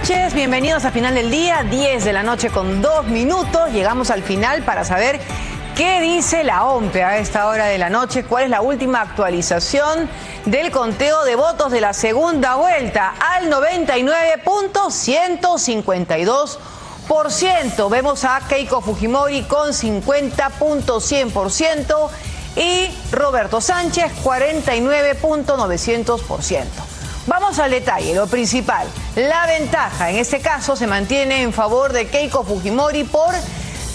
noches, bienvenidos a Final del Día, 10 de la noche con 2 minutos. Llegamos al final para saber qué dice la OMPE a esta hora de la noche, cuál es la última actualización del conteo de votos de la segunda vuelta al 99.152%. Vemos a Keiko Fujimori con 50.100% y Roberto Sánchez 49.900%. Vamos al detalle, lo principal. La ventaja en este caso se mantiene en favor de Keiko Fujimori por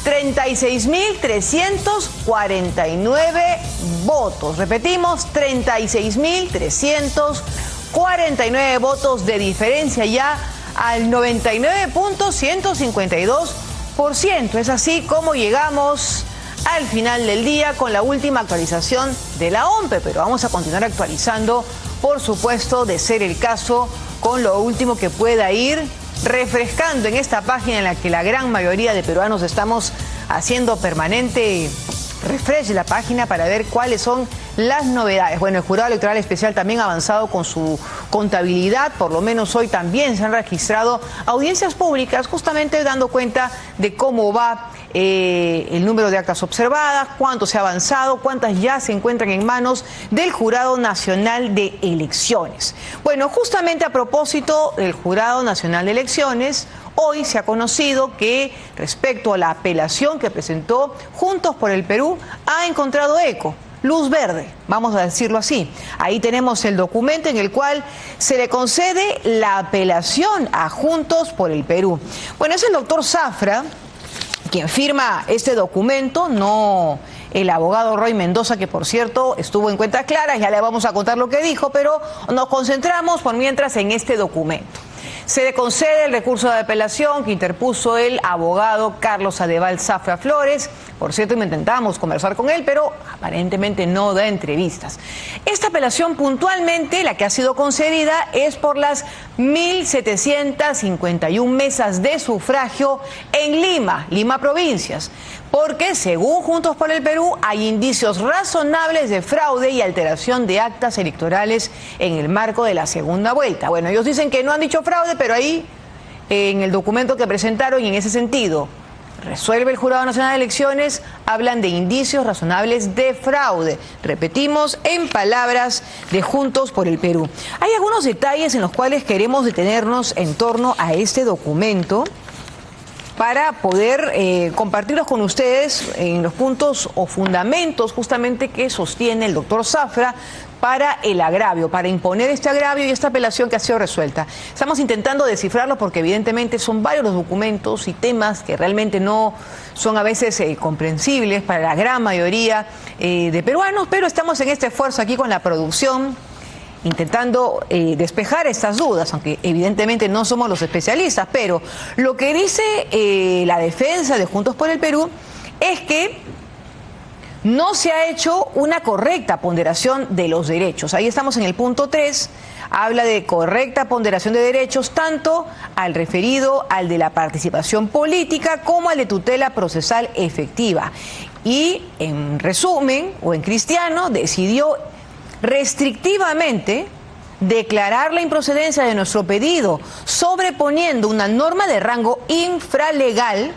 36.349 votos. Repetimos, 36.349 votos de diferencia ya al 99.152%. Es así como llegamos al final del día con la última actualización de la OMPE, pero vamos a continuar actualizando, por supuesto, de ser el caso, con lo último que pueda ir refrescando en esta página en la que la gran mayoría de peruanos estamos haciendo permanente refresh de la página para ver cuáles son las novedades. Bueno, el Jurado Electoral Especial también ha avanzado con su contabilidad, por lo menos hoy también se han registrado audiencias públicas justamente dando cuenta de cómo va el número de actas observadas, cuánto se ha avanzado, cuántas ya se encuentran en manos del Jurado Nacional de Elecciones. Bueno, justamente a propósito del Jurado Nacional de Elecciones, hoy se ha conocido que respecto a la apelación que presentó Juntos por el Perú, ha encontrado eco, luz verde, vamos a decirlo así. Ahí tenemos el documento en el cual se le concede la apelación a Juntos por el Perú. Bueno, es el doctor Zafra quien firma este documento, no el abogado Roy Mendoza, que por cierto estuvo en Cuentas Claras, ya le vamos a contar lo que dijo, pero nos concentramos por mientras en este documento. Se le concede el recurso de apelación que interpuso el abogado Carlos Adeval Zafra Flores. Por cierto, intentamos conversar con él, pero aparentemente no da entrevistas. Esta apelación puntualmente, la que ha sido concedida, es por las 1.751 mesas de sufragio en Lima provincias, porque según Juntos por el Perú hay indicios razonables de fraude y alteración de actas electorales en el marco de la segunda vuelta. Bueno, ellos dicen que no han dicho fraude, pero ahí en el documento que presentaron y en ese sentido resuelve el Jurado Nacional de Elecciones, hablan de indicios razonables de fraude. Repetimos, en palabras de Juntos por el Perú. Hay algunos detalles en los cuales queremos detenernos en torno a este documento para poder compartirlos con ustedes en los puntos o fundamentos justamente que sostiene el doctor Zafra para el agravio, para imponer este agravio y esta apelación que ha sido resuelta. Estamos intentando descifrarlo porque evidentemente son varios los documentos y temas que realmente no son a veces comprensibles para la gran mayoría de peruanos, pero estamos en este esfuerzo aquí con la producción, intentando despejar estas dudas, aunque evidentemente no somos los especialistas, pero lo que dice la defensa de Juntos por el Perú es que no se ha hecho una correcta ponderación de los derechos. Ahí estamos en el punto 3, habla de correcta ponderación de derechos, tanto al referido al de la participación política como al de tutela procesal efectiva. Y en resumen, o en cristiano, decidió restrictivamente declarar la improcedencia de nuestro pedido, sobreponiendo una norma de rango infralegal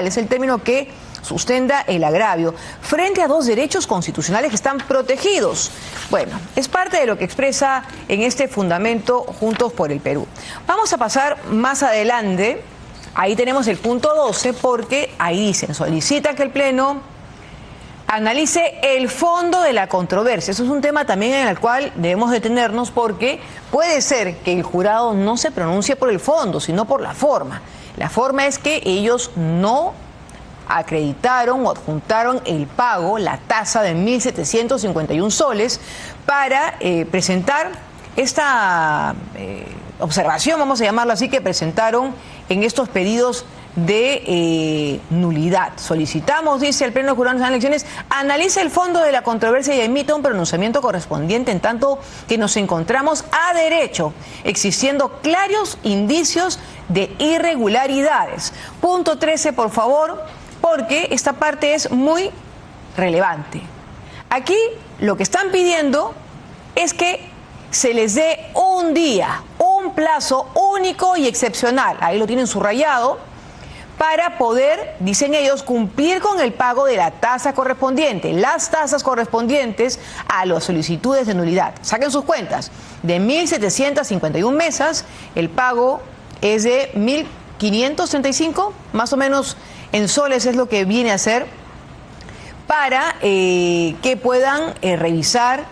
es el término que sustenta el agravio, frente a dos derechos constitucionales que están protegidos. Bueno, es parte de lo que expresa en este fundamento Juntos por el Perú. Vamos a pasar más adelante, ahí tenemos el punto 12, porque ahí dicen, solicita que el Pleno analice el fondo de la controversia. Eso es un tema también en el cual debemos detenernos porque puede ser que el jurado no se pronuncie por el fondo, sino por la forma. La forma es que ellos no acreditaron o adjuntaron el pago, la tasa de 1.751 soles para presentar esta observación, vamos a llamarlo así, que presentaron en estos pedidos de nulidad. Solicitamos, dice el Pleno Jurado Nacional de Elecciones, analice el fondo de la controversia y emita un pronunciamiento correspondiente en tanto que nos encontramos a derecho, existiendo claros indicios de irregularidades. Punto 13, por favor, porque esta parte es muy relevante. Aquí lo que están pidiendo es que se les dé un día, un plazo único y excepcional, ahí lo tienen subrayado, para poder, dicen ellos, cumplir con el pago de la tasa correspondiente, las tasas correspondientes a las solicitudes de nulidad. Saquen sus cuentas, de 1.751 mesas, el pago es de 1.535, más o menos en soles es lo que viene a ser, para que puedan revisar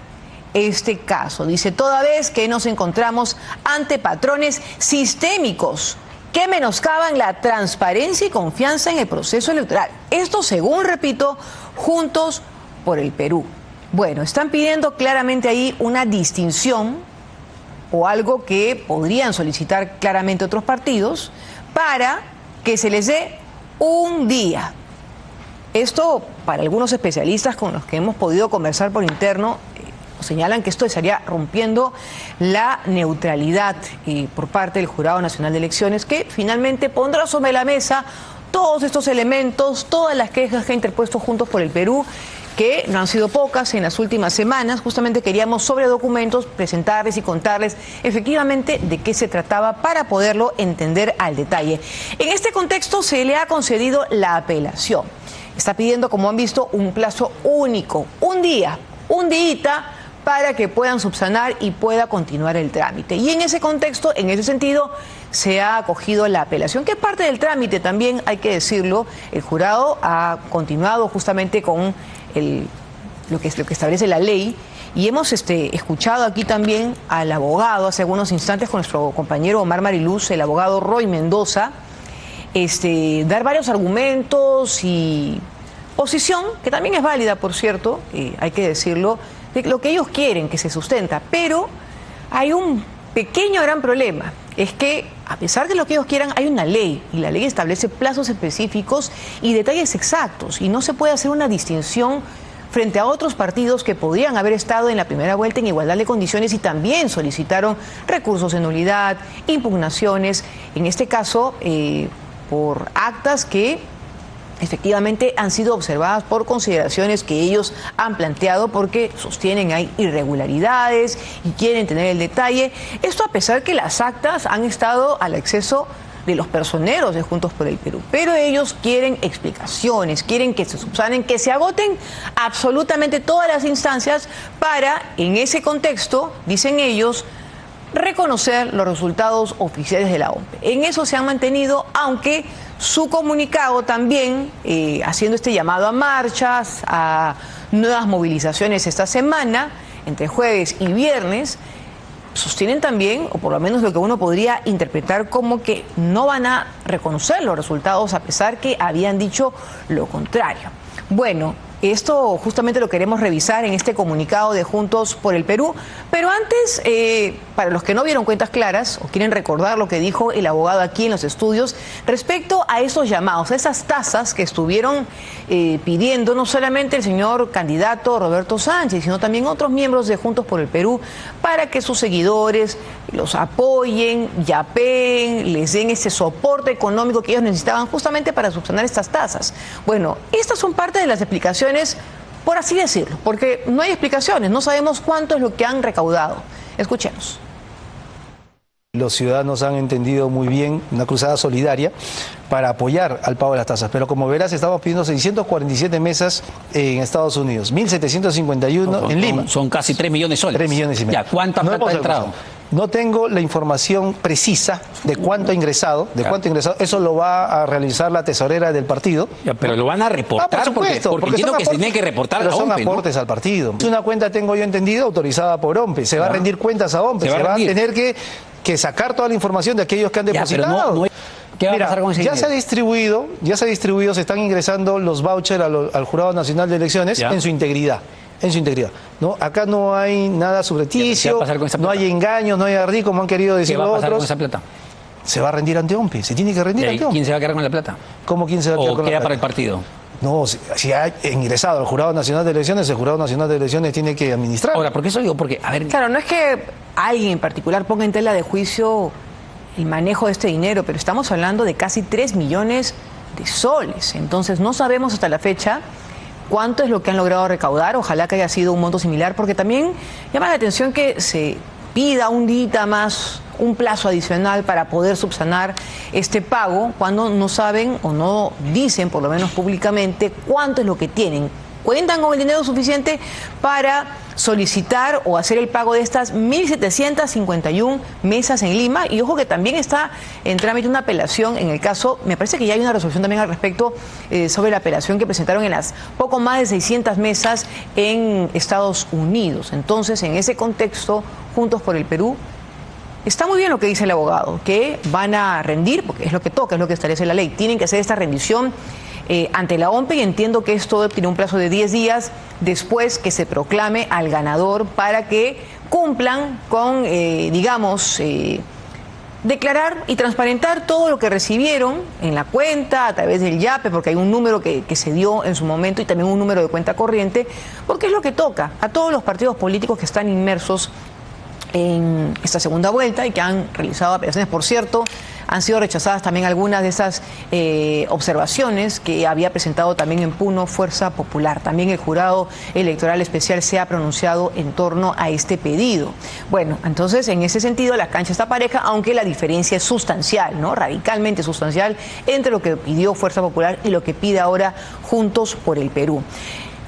este caso. Dice, toda vez que nos encontramos ante patrones sistémicos que menoscaban la transparencia y confianza en el proceso electoral. Esto según, repito, Juntos por el Perú. Bueno, están pidiendo claramente ahí una distinción o algo que podrían solicitar claramente otros partidos para que se les dé un día. Esto, para algunos especialistas con los que hemos podido conversar por interno, señalan que esto estaría rompiendo la neutralidad por parte del Jurado Nacional de Elecciones, que finalmente pondrá sobre la mesa todos estos elementos, todas las quejas que ha interpuesto Juntos por el Perú, que no han sido pocas en las últimas semanas. Justamente queríamos sobre documentos presentarles y contarles efectivamente de qué se trataba para poderlo entender al detalle. En este contexto se le ha concedido la apelación. Está pidiendo, como han visto, un plazo único, un día, un día, para que puedan subsanar y pueda continuar el trámite. Y en ese contexto, en ese sentido, se ha acogido la apelación, que es parte del trámite también, hay que decirlo. El jurado ha continuado justamente con lo que establece la ley, y hemos escuchado aquí también al abogado hace algunos instantes con nuestro compañero Omar Mariluz, el abogado Roy Mendoza, dar varios argumentos y posición, que también es válida, por cierto, hay que decirlo, de lo que ellos quieren que se sustenta. Pero hay un pequeño gran problema, es que a pesar de lo que ellos quieran, hay una ley, y la ley establece plazos específicos y detalles exactos, y no se puede hacer una distinción frente a otros partidos que podrían haber estado en la primera vuelta en igualdad de condiciones y también solicitaron recursos de nulidad, impugnaciones, en este caso por actas que efectivamente han sido observadas por consideraciones que ellos han planteado, porque sostienen hay irregularidades y quieren tener el detalle. Esto a pesar que las actas han estado al acceso de los personeros de Juntos por el Perú, pero ellos quieren explicaciones, quieren que se subsanen, que se agoten absolutamente todas las instancias para, en ese contexto, dicen ellos, reconocer los resultados oficiales de la OMP. En eso se han mantenido, aunque su comunicado también, haciendo este llamado a marchas, a nuevas movilizaciones esta semana, entre jueves y viernes, sostienen también, o por lo menos lo que uno podría interpretar como que no van a reconocer los resultados a pesar que habían dicho lo contrario. Bueno, esto justamente lo queremos revisar en este comunicado de Juntos por el Perú, pero antes, para los que no vieron cuentas claras o quieren recordar lo que dijo el abogado aquí en los estudios respecto a esos llamados, a esas tasas que estuvieron pidiendo no solamente el señor candidato Roberto Sánchez, sino también otros miembros de Juntos por el Perú, para que sus seguidores los apoyen, yapeen, les den ese soporte económico que ellos necesitaban justamente para subsanar estas tasas. Bueno, estas son parte de las explicaciones, por así decirlo, porque no hay explicaciones, no sabemos cuánto es lo que han recaudado. Escuchemos. Los ciudadanos han entendido muy bien una cruzada solidaria para apoyar al pago de las tasas, pero como verás estamos pidiendo 647 mesas en Estados Unidos, 1.751 en Lima. Son casi 3 millones de soles. 3 millones y medio. Ya, ¿cuánta plata ha entrado? No tengo la información precisa de cuánto ha ingresado, eso lo va a realizar la tesorera del partido. Ya, pero lo van a reportar, por supuesto, porque entiendo que se tiene que reportar a la son OMPE, aportes, ¿no?, al partido. Es una cuenta, tengo yo entendido, autorizada por OMPE, se va a rendir cuentas a OMPE, se va a tener que sacar toda la información de aquellos que han depositado. ¿Qué va a pasar con ese dinero? Se ha distribuido, se están ingresando los vouchers al Jurado Nacional de Elecciones en su integridad. ¿No? Acá no hay nada subrepticio, no hay engaños, no hay ardí, como han querido decir otros. ¿Qué va a pasar con esa plata? Se va a rendir ante OMPE, se tiene que rendir ante OMPE. ¿Quién se va a quedar con la plata? ¿Cómo quién se va a quedar con la plata? ¿O queda para el partido? No, si ha ingresado al Jurado Nacional de Elecciones, el Jurado Nacional de Elecciones tiene que administrar. Ahora, ¿por qué eso digo? Porque, a ver... Claro, no es que alguien en particular ponga en tela de juicio el manejo de este dinero, pero estamos hablando de casi 3 millones de soles. Entonces, no sabemos hasta la fecha cuánto es lo que han logrado recaudar. Ojalá que haya sido un monto similar, porque también llama la atención que se pida un día más, un plazo adicional para poder subsanar este pago cuando no saben o no dicen, por lo menos públicamente, cuánto es lo que tienen. Cuentan con el dinero suficiente para solicitar o hacer el pago de estas 1.751 mesas en Lima. Y ojo que también está en trámite una apelación en el caso, me parece que ya hay una resolución también al respecto sobre la apelación que presentaron en las poco más de 600 mesas en Estados Unidos. Entonces, en ese contexto, Juntos por el Perú, está muy bien lo que dice el abogado, que van a rendir, porque es lo que toca, es lo que establece la ley. Tienen que hacer esta rendición ante la OMPE, y entiendo que esto tiene un plazo de 10 días después que se proclame al ganador para que cumplan con, declarar y transparentar todo lo que recibieron en la cuenta, a través del YAPE, porque hay un número que se dio en su momento y también un número de cuenta corriente, porque es lo que toca a todos los partidos políticos que están inmersos en esta segunda vuelta y que han realizado apelaciones. Por cierto, han sido rechazadas también algunas de esas observaciones que había presentado también en Puno Fuerza Popular. También el jurado electoral especial se ha pronunciado en torno a este pedido. Bueno, entonces en ese sentido la cancha está pareja, aunque la diferencia es sustancial, ¿no? Radicalmente sustancial entre lo que pidió Fuerza Popular y lo que pide ahora Juntos por el Perú.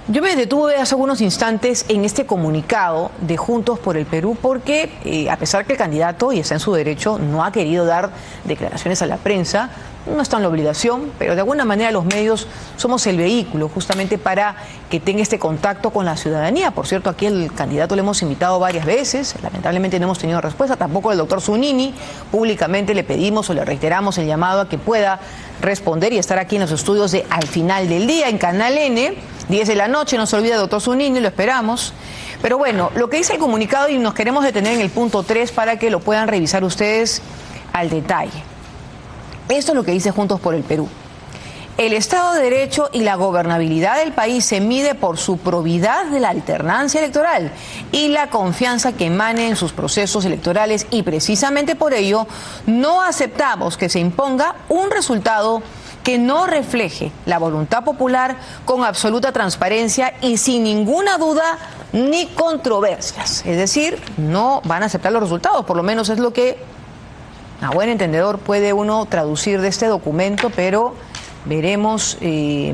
Yo me detuve hace algunos instantes en este comunicado de Juntos por el Perú porque, a pesar que el candidato, y está en su derecho, no ha querido dar declaraciones a la prensa, no está en la obligación, pero de alguna manera los medios somos el vehículo justamente para que tenga este contacto con la ciudadanía. Por cierto, aquí el candidato le hemos invitado varias veces, lamentablemente no hemos tenido respuesta, tampoco el doctor Zunini. Públicamente le pedimos o le reiteramos el llamado a que pueda responder y estar aquí en los estudios de Al Final del Día, en Canal N, 10 de la noche, no se olvide del doctor Zunini, lo esperamos. Pero bueno, lo que dice el comunicado, y nos queremos detener en el punto 3 para que lo puedan revisar ustedes al detalle. Esto es lo que dice Juntos por el Perú. El Estado de Derecho y la gobernabilidad del país se mide por su probidad de la alternancia electoral y la confianza que emane en sus procesos electorales, y precisamente por ello no aceptamos que se imponga un resultado que no refleje la voluntad popular con absoluta transparencia y sin ninguna duda ni controversias. Es decir, no van a aceptar los resultados, por lo menos es lo que a buen entendedor puede uno traducir de este documento, pero veremos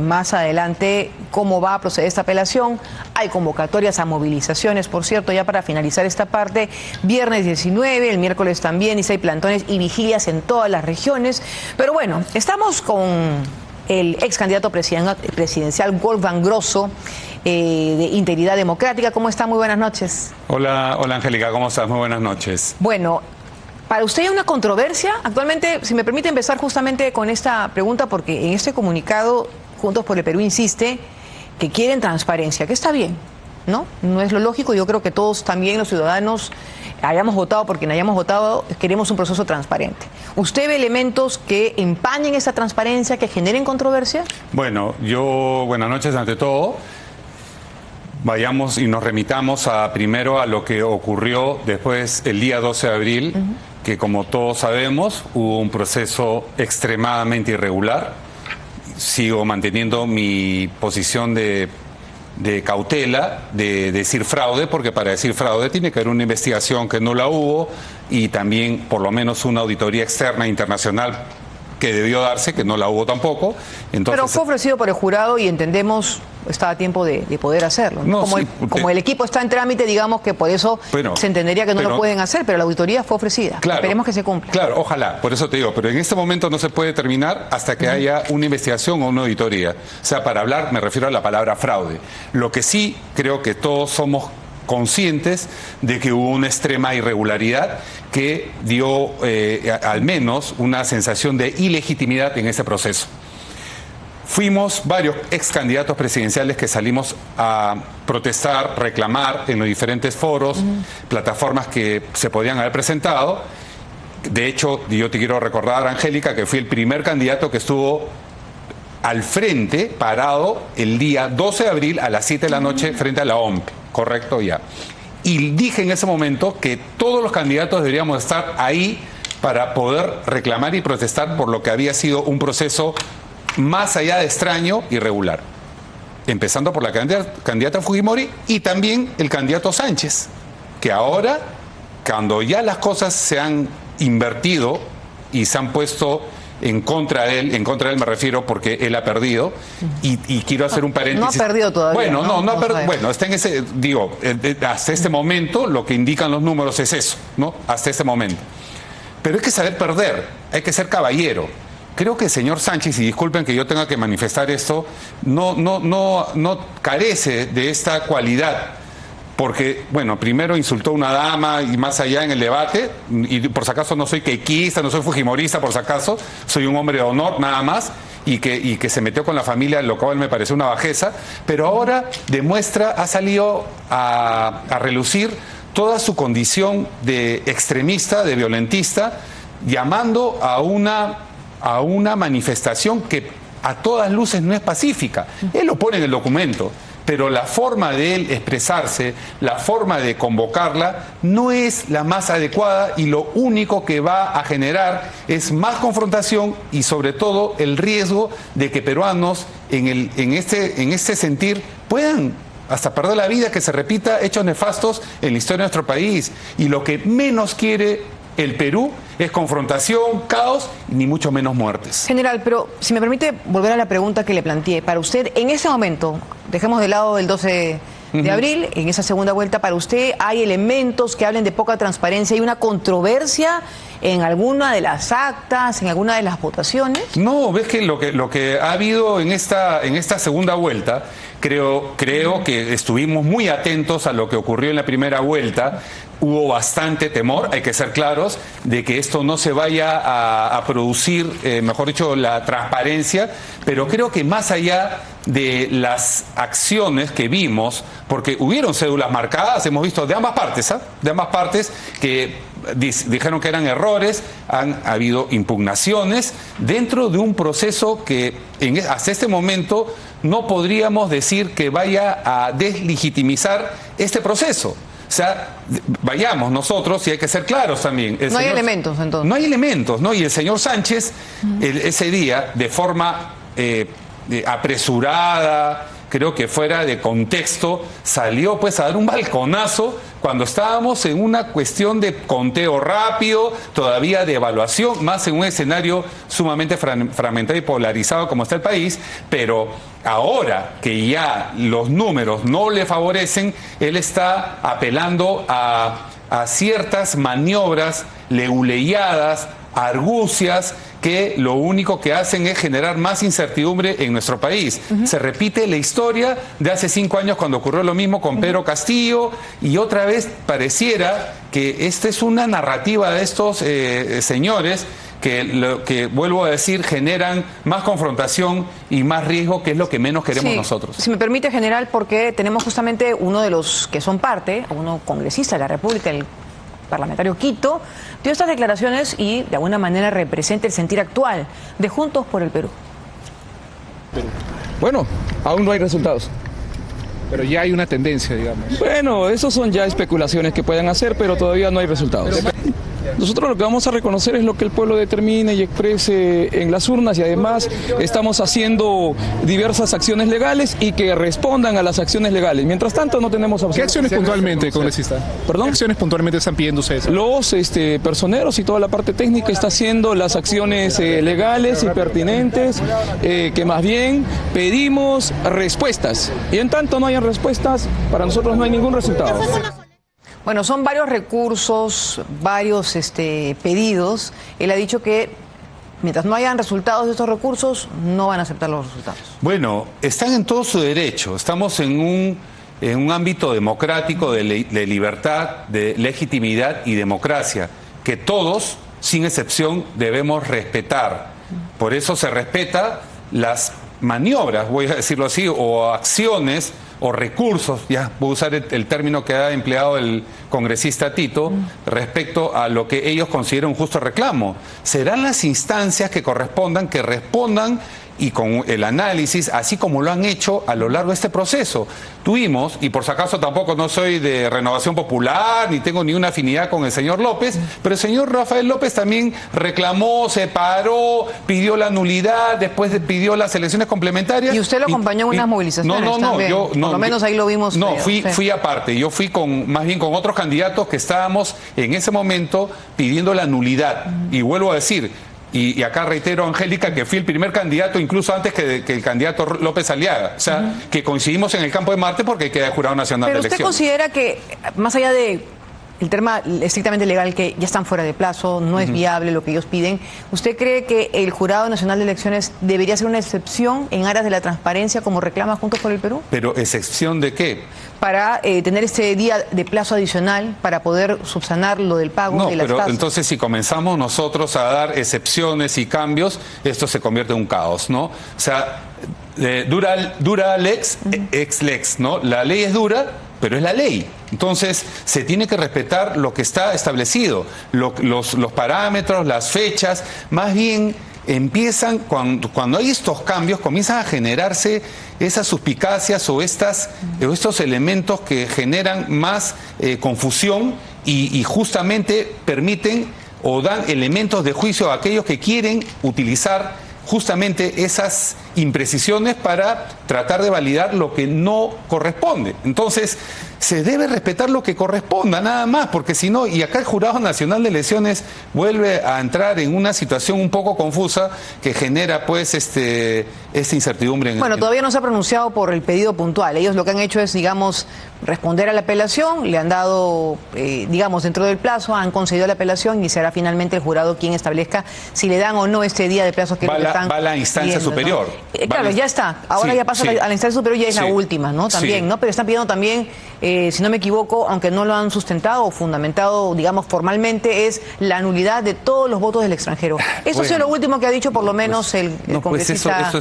más adelante cómo va a proceder esta apelación. Hay convocatorias a movilizaciones, por cierto, ya para finalizar esta parte, viernes 19, el miércoles también, y hay plantones y vigilias en todas las regiones. Pero bueno, estamos con el ex candidato presidencial Wolfgang Grosso, de Integridad Democrática. ¿Cómo está? Muy buenas noches. Hola Angélica, ¿cómo estás? Muy buenas noches. Bueno, ¿para usted hay una controversia? Actualmente, si me permite empezar justamente con esta pregunta, porque en este comunicado Juntos por el Perú insiste que quieren transparencia, que está bien, ¿no? No es lo lógico. Yo creo que todos también los ciudadanos, hayamos votado por quien hayamos votado, queremos un proceso transparente. ¿Usted ve elementos que empañen esa transparencia, que generen controversia? Bueno, buenas noches ante todo. Vayamos y nos remitamos primero a lo que ocurrió después el día 12 de abril, que como todos sabemos hubo un proceso extremadamente irregular. Sigo manteniendo mi posición de cautela, de decir fraude, porque para decir fraude tiene que haber una investigación que no la hubo y también por lo menos una auditoría externa internacional que debió darse, que no la hubo tampoco. Entonces, pero fue ofrecido por el jurado y entendemos está a tiempo de poder hacerlo, ¿no? Como el equipo está en trámite, digamos que por eso se entendería que no lo pueden hacer, pero la auditoría fue ofrecida. Claro, esperemos que se cumpla. Claro, ojalá, por eso te digo, pero en este momento no se puede terminar hasta que haya una investigación o una auditoría. O sea, para hablar me refiero a la palabra fraude. Lo que sí creo que todos somos conscientes de que hubo una extrema irregularidad que dio al menos una sensación de ilegitimidad en ese proceso. Fuimos varios ex candidatos presidenciales que salimos a protestar, reclamar en los diferentes foros, plataformas que se podían haber presentado. De hecho, yo te quiero recordar, Angélica, que fui el primer candidato que estuvo al frente, parado, el día 12 de abril a las 7 de la noche frente a la OMPE. Correcto, ya. Y dije en ese momento que todos los candidatos deberíamos estar ahí para poder reclamar y protestar por lo que había sido un proceso más allá de extraño y irregular. Empezando por la candidata Fujimori y también el candidato Sánchez, que ahora cuando ya las cosas se han invertido y se han puesto en contra de él me refiero porque él ha perdido, y quiero hacer un paréntesis. No ha perdido todavía. Bueno, bueno, está en ese, digo, hasta este momento lo que indican los números es eso, ¿no? Hasta este momento. Pero hay que saber perder, hay que ser caballero. Creo que el señor Sánchez, y disculpen que yo tenga que manifestar esto, no carece de esta cualidad. Porque, bueno, primero insultó a una dama y más allá en el debate, y por si acaso no soy quequista, no soy fujimorista, por si acaso, soy un hombre de honor nada más, y que se metió con la familia, lo cual me pareció una bajeza, pero ahora demuestra, ha salido a relucir toda su condición de extremista, de violentista, llamando a una manifestación que a todas luces no es pacífica. Él lo pone en el documento, pero la forma de él expresarse, la forma de convocarla, no es la más adecuada, y lo único que va a generar es más confrontación y sobre todo el riesgo de que peruanos en este sentir puedan hasta perder la vida, que se repita hechos nefastos en la historia de nuestro país. Y lo que menos quiere el Perú es confrontación, caos, ni mucho menos muertes. General, pero si me permite volver a la pregunta que le planteé. Para usted, en ese momento, dejemos de lado el 12 de abril, en esa segunda vuelta, para usted, ¿hay elementos que hablen de poca transparencia? ¿Hay una controversia en alguna de las actas, en alguna de las votaciones? No, ves que lo que ha habido en esta segunda vuelta, creo que estuvimos muy atentos a lo que ocurrió en la primera vuelta. Hubo bastante temor, hay que ser claros, de que esto no se vaya a producir, mejor dicho, la transparencia, pero creo que más allá de las acciones que vimos, porque hubieron cédulas marcadas, hemos visto de ambas partes, de ambas partes, que dijeron que eran errores, han habido impugnaciones dentro de un proceso que hasta este momento no podríamos decir que vaya a deslegitimizar este proceso. O sea, vayamos nosotros, y hay que ser claros también. No hay elementos, entonces. No hay elementos, ¿no? Y el señor Sánchez, ese día, de forma apresurada, creo que fuera de contexto, salió pues a dar un balconazo cuando estábamos en una cuestión de conteo rápido, todavía de evaluación, más en un escenario sumamente fragmentado y polarizado como está el país, pero ahora que ya los números no le favorecen, él está apelando a ciertas maniobras leguleyadas, argucias, que lo único que hacen es generar más incertidumbre en nuestro país. Se repite la historia de hace 5 años cuando ocurrió lo mismo con Pedro Castillo, y otra vez pareciera que esta es una narrativa de estos señores que, vuelvo a decir, generan más confrontación y más riesgo, que es lo que menos queremos nosotros. Si me permite, general, porque tenemos justamente uno de los que son parte, uno congresista de la República, el parlamentario Quito, dio estas declaraciones y de alguna manera representa el sentir actual de Juntos por el Perú. Bueno, aún no hay resultados. Pero ya hay una tendencia, digamos. Bueno, eso son ya especulaciones que pueden hacer, pero todavía no hay resultados. Nosotros lo que vamos a reconocer es lo que el pueblo determine y exprese en las urnas, y además estamos haciendo diversas acciones legales y que respondan a las acciones legales. Mientras tanto no tenemos... ¿Qué acciones puntualmente, congresista? ¿Perdón? ¿Qué acciones puntualmente están pidiendo ustedes? Los personeros y toda la parte técnica está haciendo las acciones legales y pertinentes, que más bien pedimos respuestas. Y en tanto no hayan respuestas, para nosotros no hay ningún resultado. Bueno, son varios recursos, varios pedidos. Él ha dicho que mientras no hayan resultados de estos recursos, no van a aceptar los resultados. Bueno, están en todo su derecho. Estamos en un ámbito democrático de libertad, de legitimidad y democracia, que todos, sin excepción, debemos respetar. Por eso se respeta las maniobras, voy a decirlo así, o acciones o recursos, ya voy a usar el término que ha empleado el congresista Tito, respecto a lo que ellos consideran un justo reclamo. Serán las instancias que correspondan, que respondan y con el análisis, así como lo han hecho a lo largo de este proceso. Tuvimos, y por si acaso tampoco no soy de Renovación Popular, ni tengo ni una afinidad con el señor López, pero el señor Rafael López también reclamó, se paró, pidió la nulidad, después pidió las elecciones complementarias. Y usted lo acompañó en unas movilizaciones. No, yo no. Por lo menos ahí lo vimos. No, fui aparte. Yo fui más bien con otros candidatos que estábamos en ese momento pidiendo la nulidad. Y vuelvo a decir, y acá reitero, Angélica, que fui el primer candidato, incluso antes que el candidato López Aliaga. O sea, que coincidimos en el campo de Marte porque queda el Jurado Nacional de Elecciones. Pero usted considera que, más allá de el tema estrictamente legal, que ya están fuera de plazo, no es viable lo que ellos piden, ¿usted cree que el Jurado Nacional de Elecciones debería ser una excepción en aras de la transparencia como reclama Juntos por el Perú? ¿Pero excepción de qué? Para tener este día de plazo adicional para poder subsanar lo del pago de las tasas. Entonces si comenzamos nosotros a dar excepciones y cambios, esto se convierte en un caos, ¿no? O sea, dura lex, ex lex, ¿no? La ley es dura, pero es la ley. Entonces, se tiene que respetar lo que está establecido, los parámetros, las fechas. Más bien, empiezan, cuando hay estos cambios, comienzan a generarse esas suspicacias o estos elementos que generan más confusión y justamente permiten o dan elementos de juicio a aquellos que quieren utilizar justamente esas imprecisiones para tratar de validar lo que no corresponde. Entonces, se debe respetar lo que corresponda, nada más, porque si no, y acá el Jurado Nacional de Elecciones vuelve a entrar en una situación un poco confusa que genera, pues, esta incertidumbre. Bueno, todavía no se ha pronunciado por el pedido puntual. Ellos lo que han hecho es, digamos, responder a la apelación, le han dado, digamos, dentro del plazo, han concedido la apelación y será finalmente el jurado quien establezca si le dan o no este día de plazo que va a la instancia superior. ¿No? Claro, ya está. Ahora ya pasa a la instancia superior, ya es la última, ¿no? También, ¿no? Pero están pidiendo también, si no me equivoco, aunque no lo han sustentado o fundamentado, digamos, formalmente, es la nulidad de todos los votos del extranjero. Eso ha sido lo último que ha dicho por lo menos el congresista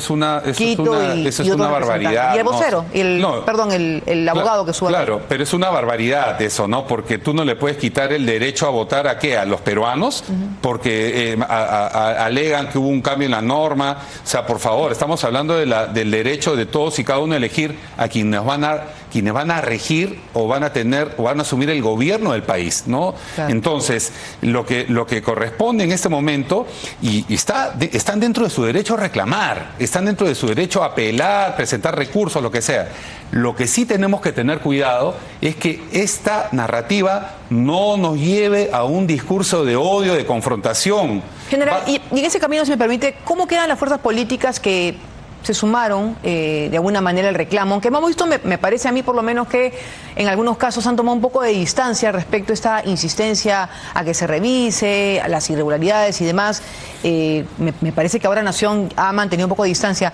Quito y una barbaridad. Y el vocero, el abogado que sube. Claro, pero es una barbaridad eso, ¿no? Porque tú no le puedes quitar el derecho a votar ¿a qué? A los peruanos, porque alegan que hubo un cambio en la norma. O sea, por favor, estamos hablando del derecho de todos y cada uno a elegir a quienes van a regir o van a asumir el gobierno del país, ¿no? Claro. Entonces, lo que corresponde en este momento, y están dentro de su derecho a reclamar, están dentro de su derecho a apelar, presentar recursos, lo que sea. Lo que sí tenemos que tener cuidado es que esta narrativa no nos lleve a un discurso de odio, de confrontación. General, y en ese camino, si me permite, ¿cómo quedan las fuerzas políticas que se sumaron de alguna manera al reclamo? Aunque hemos visto, me parece a mí por lo menos, que en algunos casos han tomado un poco de distancia respecto a esta insistencia a que se revise, a las irregularidades y demás. Me parece que ahora Nación ha mantenido un poco de distancia.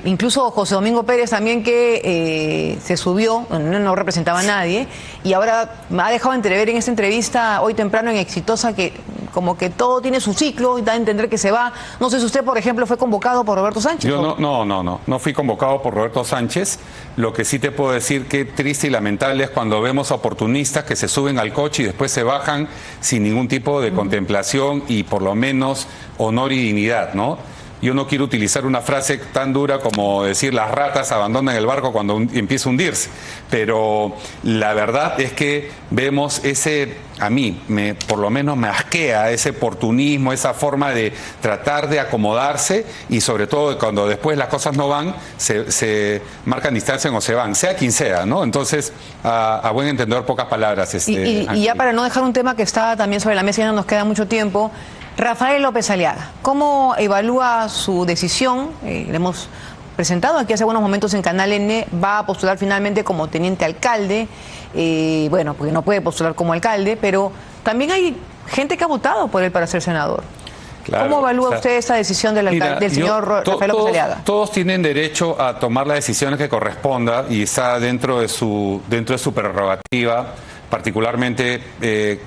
Incluso José Domingo Pérez también, que se subió, no representaba a nadie, y ahora me ha dejado entrever en esta entrevista hoy temprano en Exitosa que como que todo tiene su ciclo y da a entender que se va. No sé si usted, por ejemplo, fue convocado por Roberto Sánchez. Yo no fui convocado por Roberto Sánchez. Lo que sí te puedo decir que triste y lamentable es cuando vemos a oportunistas que se suben al coche y después se bajan sin ningún tipo de contemplación y por lo menos honor y dignidad, ¿no? Yo no quiero utilizar una frase tan dura como decir las ratas abandonan el barco cuando empieza a hundirse, pero la verdad es que vemos por lo menos me asquea ese oportunismo, esa forma de tratar de acomodarse y sobre todo cuando después las cosas no van, se marcan distancia o se van, sea quien sea, ¿no? Entonces, a buen entendedor, pocas palabras. Y ya para no dejar un tema que está también sobre la mesa, ya no nos queda mucho tiempo, Rafael López Aliaga, ¿cómo evalúa su decisión? Le hemos presentado aquí hace algunos momentos en Canal N, va a postular finalmente como teniente alcalde, bueno, porque no puede postular como alcalde, pero también hay gente que ha votado por él para ser senador. Claro, ¿cómo evalúa usted esta decisión del señor Rafael López Aliaga? Todos tienen derecho a tomar las decisiones que corresponda y está dentro de su prerrogativa. Particularmente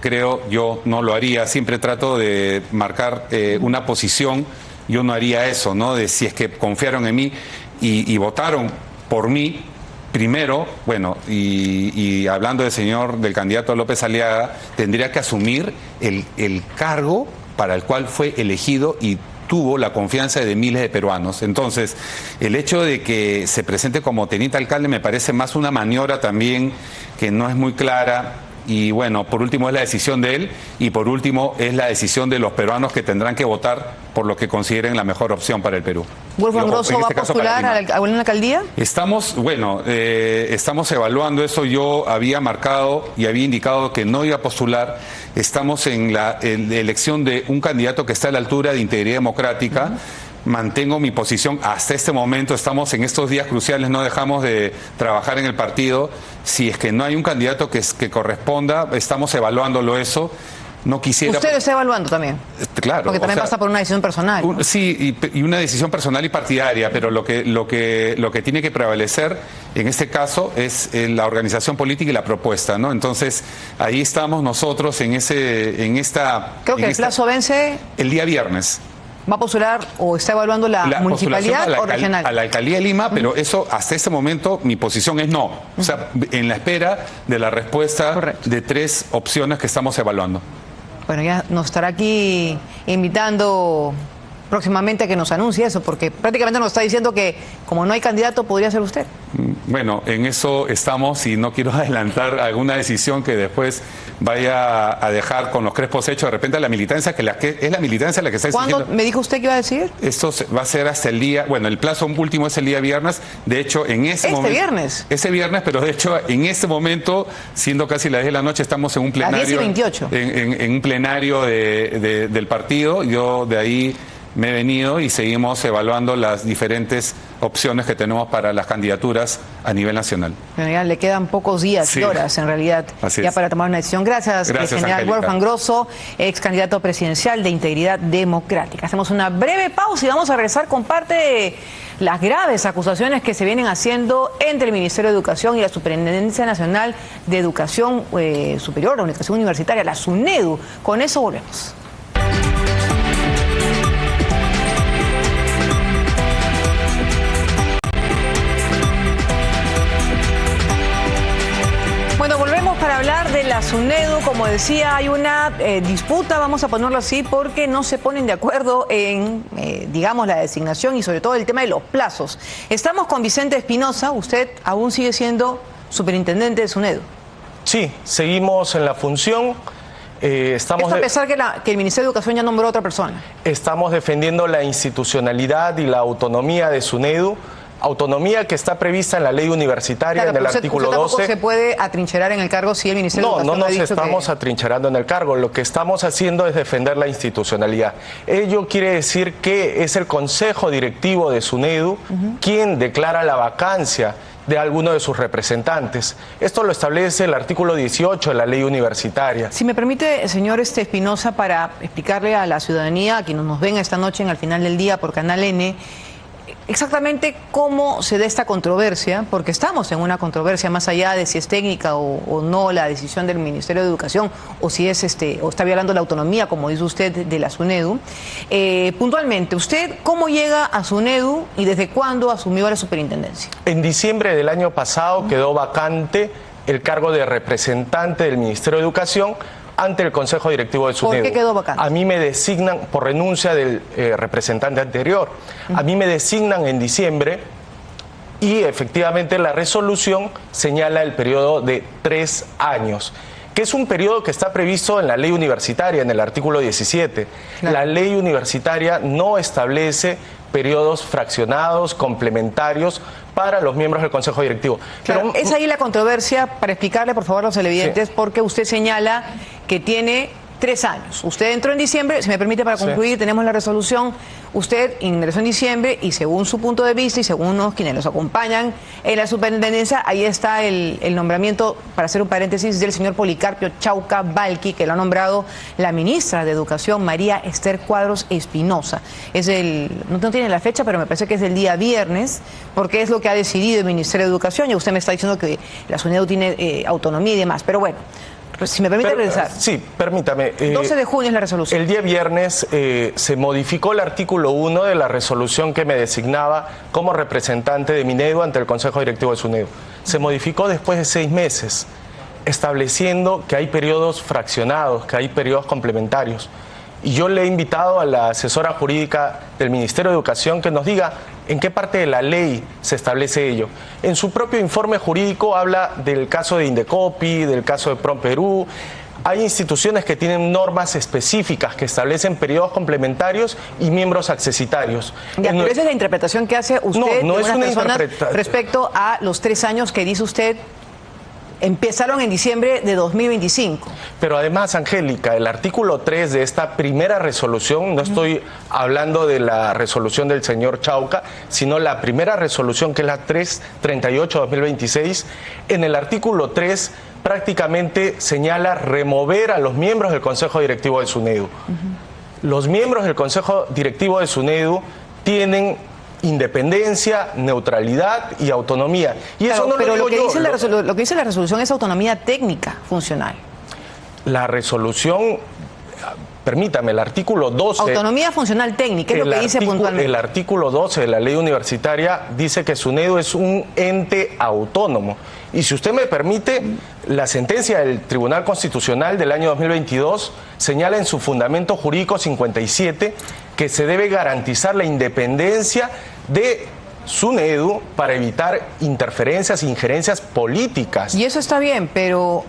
creo, yo no lo haría, siempre trato de marcar una posición, yo no haría eso, ¿no? De si es que confiaron en mí y votaron por mí primero, bueno, y hablando del candidato López Aliaga, tendría que asumir el cargo para el cual fue elegido y tuvo la confianza de miles de peruanos. Entonces, el hecho de que se presente como teniente alcalde me parece más una maniobra también que no es muy clara. Y bueno, por último es la decisión de él y por último es la decisión de los peruanos que tendrán que votar por lo que consideren la mejor opción para el Perú. ¿Wolfgang Grosso va a postular a una alcaldía? Estamos evaluando eso. Yo había marcado y había indicado que no iba a postular. Estamos en la elección de un candidato que está a la altura de Integridad Democrática. Mantengo mi posición hasta este momento. Estamos en estos días cruciales, no dejamos de trabajar en el partido. Si es que no hay un candidato que corresponda, estamos evaluándolo eso. No quisiera... ¿Usted lo está evaluando también? Claro. Porque también pasa por una decisión personal. Sí, y una decisión personal y partidaria, pero lo que tiene que prevalecer en este caso es la organización política y la propuesta, ¿no? Entonces, ahí estamos nosotros en esta... Creo que el plazo vence... El día viernes. ¿Va a postular o está evaluando la municipalidad o regional? A la alcaldía de Lima, pero eso hasta este momento mi posición es no. O sea, en la espera de la respuesta de 3 opciones que estamos evaluando. Bueno, ya nos estará aquí invitando próximamente a que nos anuncie eso, porque prácticamente nos está diciendo que como no hay candidato, podría ser usted. Bueno, en eso estamos y no quiero adelantar alguna decisión que después vaya a dejar con los crespos hechos de repente a la militancia, que es la militancia la que está exigiendo. ¿Cuándo me dijo usted que iba a decir? Esto va a ser hasta el día, bueno, el plazo último es el día viernes, de hecho en ese momento... viernes? Ese viernes, pero de hecho en ese momento, siendo casi las 10 de la noche, estamos en un plenario... A 10:28. En un plenario del partido, yo de ahí... me he venido y seguimos evaluando las diferentes opciones que tenemos para las candidaturas a nivel nacional. Bueno, ya le quedan pocos días y horas, en realidad, ya para tomar una decisión. Gracias general Wolfgang Grosso, ex candidato presidencial de Integridad Democrática. Hacemos una breve pausa y vamos a regresar con parte de las graves acusaciones que se vienen haciendo entre el Ministerio de Educación y la Superintendencia Nacional de Educación Superior, la Educación Universitaria, la SUNEDU. Con eso volvemos. Para hablar de la SUNEDU, como decía, hay una disputa, vamos a ponerlo así, porque no se ponen de acuerdo en, digamos, la designación y sobre todo el tema de los plazos. Estamos con Vicente Espinosa, usted aún sigue siendo superintendente de SUNEDU. Sí, seguimos en la función. Esto a pesar que el Ministerio de Educación ya nombró a otra persona. Estamos defendiendo la institucionalidad y la autonomía de SUNEDU. Autonomía que está prevista en la ley universitaria, claro, en el artículo 12. ¿Tampoco se puede atrincherar en el cargo si el Ministerio de Educación no nos estamos atrincherando en el cargo. Lo que estamos haciendo es defender la institucionalidad. Ello quiere decir que es el Consejo Directivo de SUNEDU quien declara la vacancia de alguno de sus representantes. Esto lo establece el artículo 18 de la ley universitaria. Si me permite, señor Espinosa, para explicarle a la ciudadanía, a quienes nos ven esta noche en Al Final del Día por Canal N, exactamente cómo se da esta controversia, porque estamos en una controversia más allá de si es técnica o no la decisión del Ministerio de Educación o si es o está violando la autonomía, como dice usted, de la SUNEDU. Puntualmente, ¿usted cómo llega a SUNEDU y desde cuándo asumió la superintendencia? En diciembre del año pasado quedó vacante el cargo de representante del Ministerio de Educación ante el Consejo Directivo de SUNEDU. ¿Por qué quedó vacante? A mí me designan, por renuncia del representante anterior, a mí me designan en diciembre y efectivamente la resolución señala el periodo de 3 años, que es un periodo que está previsto en la ley universitaria, en el artículo 17. Claro. La ley universitaria no establece periodos fraccionados, complementarios, para los miembros del Consejo Directivo. Claro, es ahí la controversia, para explicarle por favor a los televidentes, porque usted señala que tiene 3 años. Usted entró en diciembre, si me permite para concluir, tenemos la resolución, usted ingresó en diciembre y según su punto de vista y según quienes los acompañan en la superintendencia, ahí está el nombramiento, para hacer un paréntesis, del señor Policarpio Chauca Balqui, que lo ha nombrado la ministra de Educación, María Esther Cuadros Espinosa. No tiene la fecha, pero me parece que es el día viernes, porque es lo que ha decidido el Ministerio de Educación, y usted me está diciendo que la SUNEDU tiene autonomía y demás, pero bueno. Si me permite regresar. Sí, permítame. 12 de junio es la resolución. El día viernes se modificó el artículo 1 de la resolución que me designaba como representante de Minedu ante el Consejo Directivo de SUNEDU. Se modificó después de 6 meses, estableciendo que hay periodos fraccionados, que hay periodos complementarios. Y yo le he invitado a la asesora jurídica del Ministerio de Educación que nos diga en qué parte de la ley se establece ello. En su propio informe jurídico habla del caso de Indecopi, del caso de PROMPERÚ. Hay instituciones que tienen normas específicas que establecen periodos complementarios y miembros accesitarios. Ya, pero esa es la interpretación que hace usted no de es unas una personas interpretación. respecto a los 3 años que dice usted empezaron en diciembre de 2025. Pero además, Angélica, el artículo 3 de esta primera resolución, no estoy hablando de la resolución del señor Chauca, sino la primera resolución, que es la 338-2026, en el artículo 3 prácticamente señala remover a los miembros del Consejo Directivo de SUNEDU. Los miembros del Consejo Directivo de SUNEDU tienen independencia, neutralidad y autonomía. Y eso no pero lo digo yo. Lo que dice la resolución es autonomía técnica funcional. La resolución, permítame, el artículo 12... Autonomía funcional técnica, es lo que dice puntualmente. El artículo 12 de la ley universitaria dice que SUNEDU es un ente autónomo. Y si usted me permite, la sentencia del Tribunal Constitucional del año 2022 señala en su fundamento jurídico 57 que se debe garantizar la independencia de SUNEDU para evitar interferencias e injerencias políticas. Y eso está bien, pero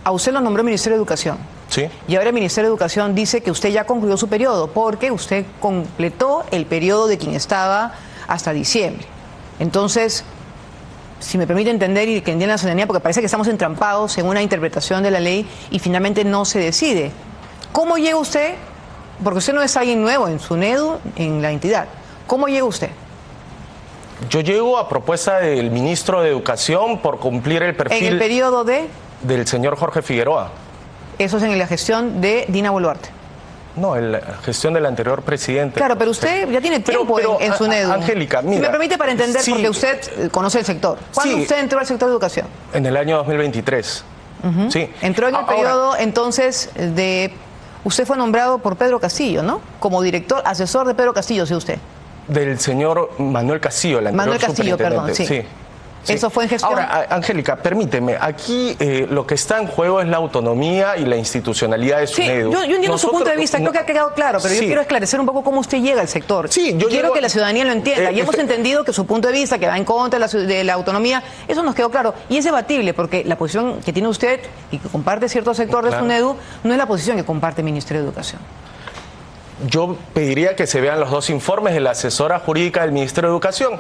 a usted lo nombró Ministerio de Educación. Sí. Y ahora el Ministerio de Educación dice que usted ya concluyó su periodo, porque usted completó el periodo de quien estaba hasta diciembre. Entonces, si me permite entender y que entienda la ciudadanía, porque parece que estamos entrampados en una interpretación de la ley y finalmente no se decide. ¿Cómo llega usted? Porque usted no es alguien nuevo en SUNEDU, en la entidad. ¿Cómo llega usted? Yo llego a propuesta del ministro de Educación por cumplir el perfil... En el periodo del señor Jorge Figueroa. Eso es en la gestión de Dina Boluarte. No, en la gestión del anterior presidente. Claro, pero usted ya tiene tiempo en SUNEDU. Angélica, mira... Si me permite para entender, sí, porque usted conoce el sector. ¿Cuándo sí, usted entró al sector de educación? En el año 2023. Sí. Entró en el Ahora, periodo, entonces, de... Usted fue nombrado por Pedro Castillo, ¿no? Como director, asesor de Pedro Castillo, ¿sí usted? Del señor Manuel Castillo, el anterior Manuel Castillo, perdón, sí. Sí. Eso fue en gestión. Ahora, Angélica, permíteme, aquí lo que está en juego es la autonomía y la institucionalidad de Sí, SUNEDU. yo entiendo su punto de vista, creo que ha quedado claro, pero yo quiero esclarecer un poco cómo usted llega al sector. Sí, yo quiero que la ciudadanía lo entienda. Y hemos entendido que su punto de vista, que va en contra de la autonomía, eso nos quedó claro. Y es debatible, porque la posición que tiene usted y que comparte cierto sector de SUNEDU no es la posición que comparte el Ministerio de Educación. Yo pediría que se vean los dos informes de la asesora jurídica del Ministerio de Educación.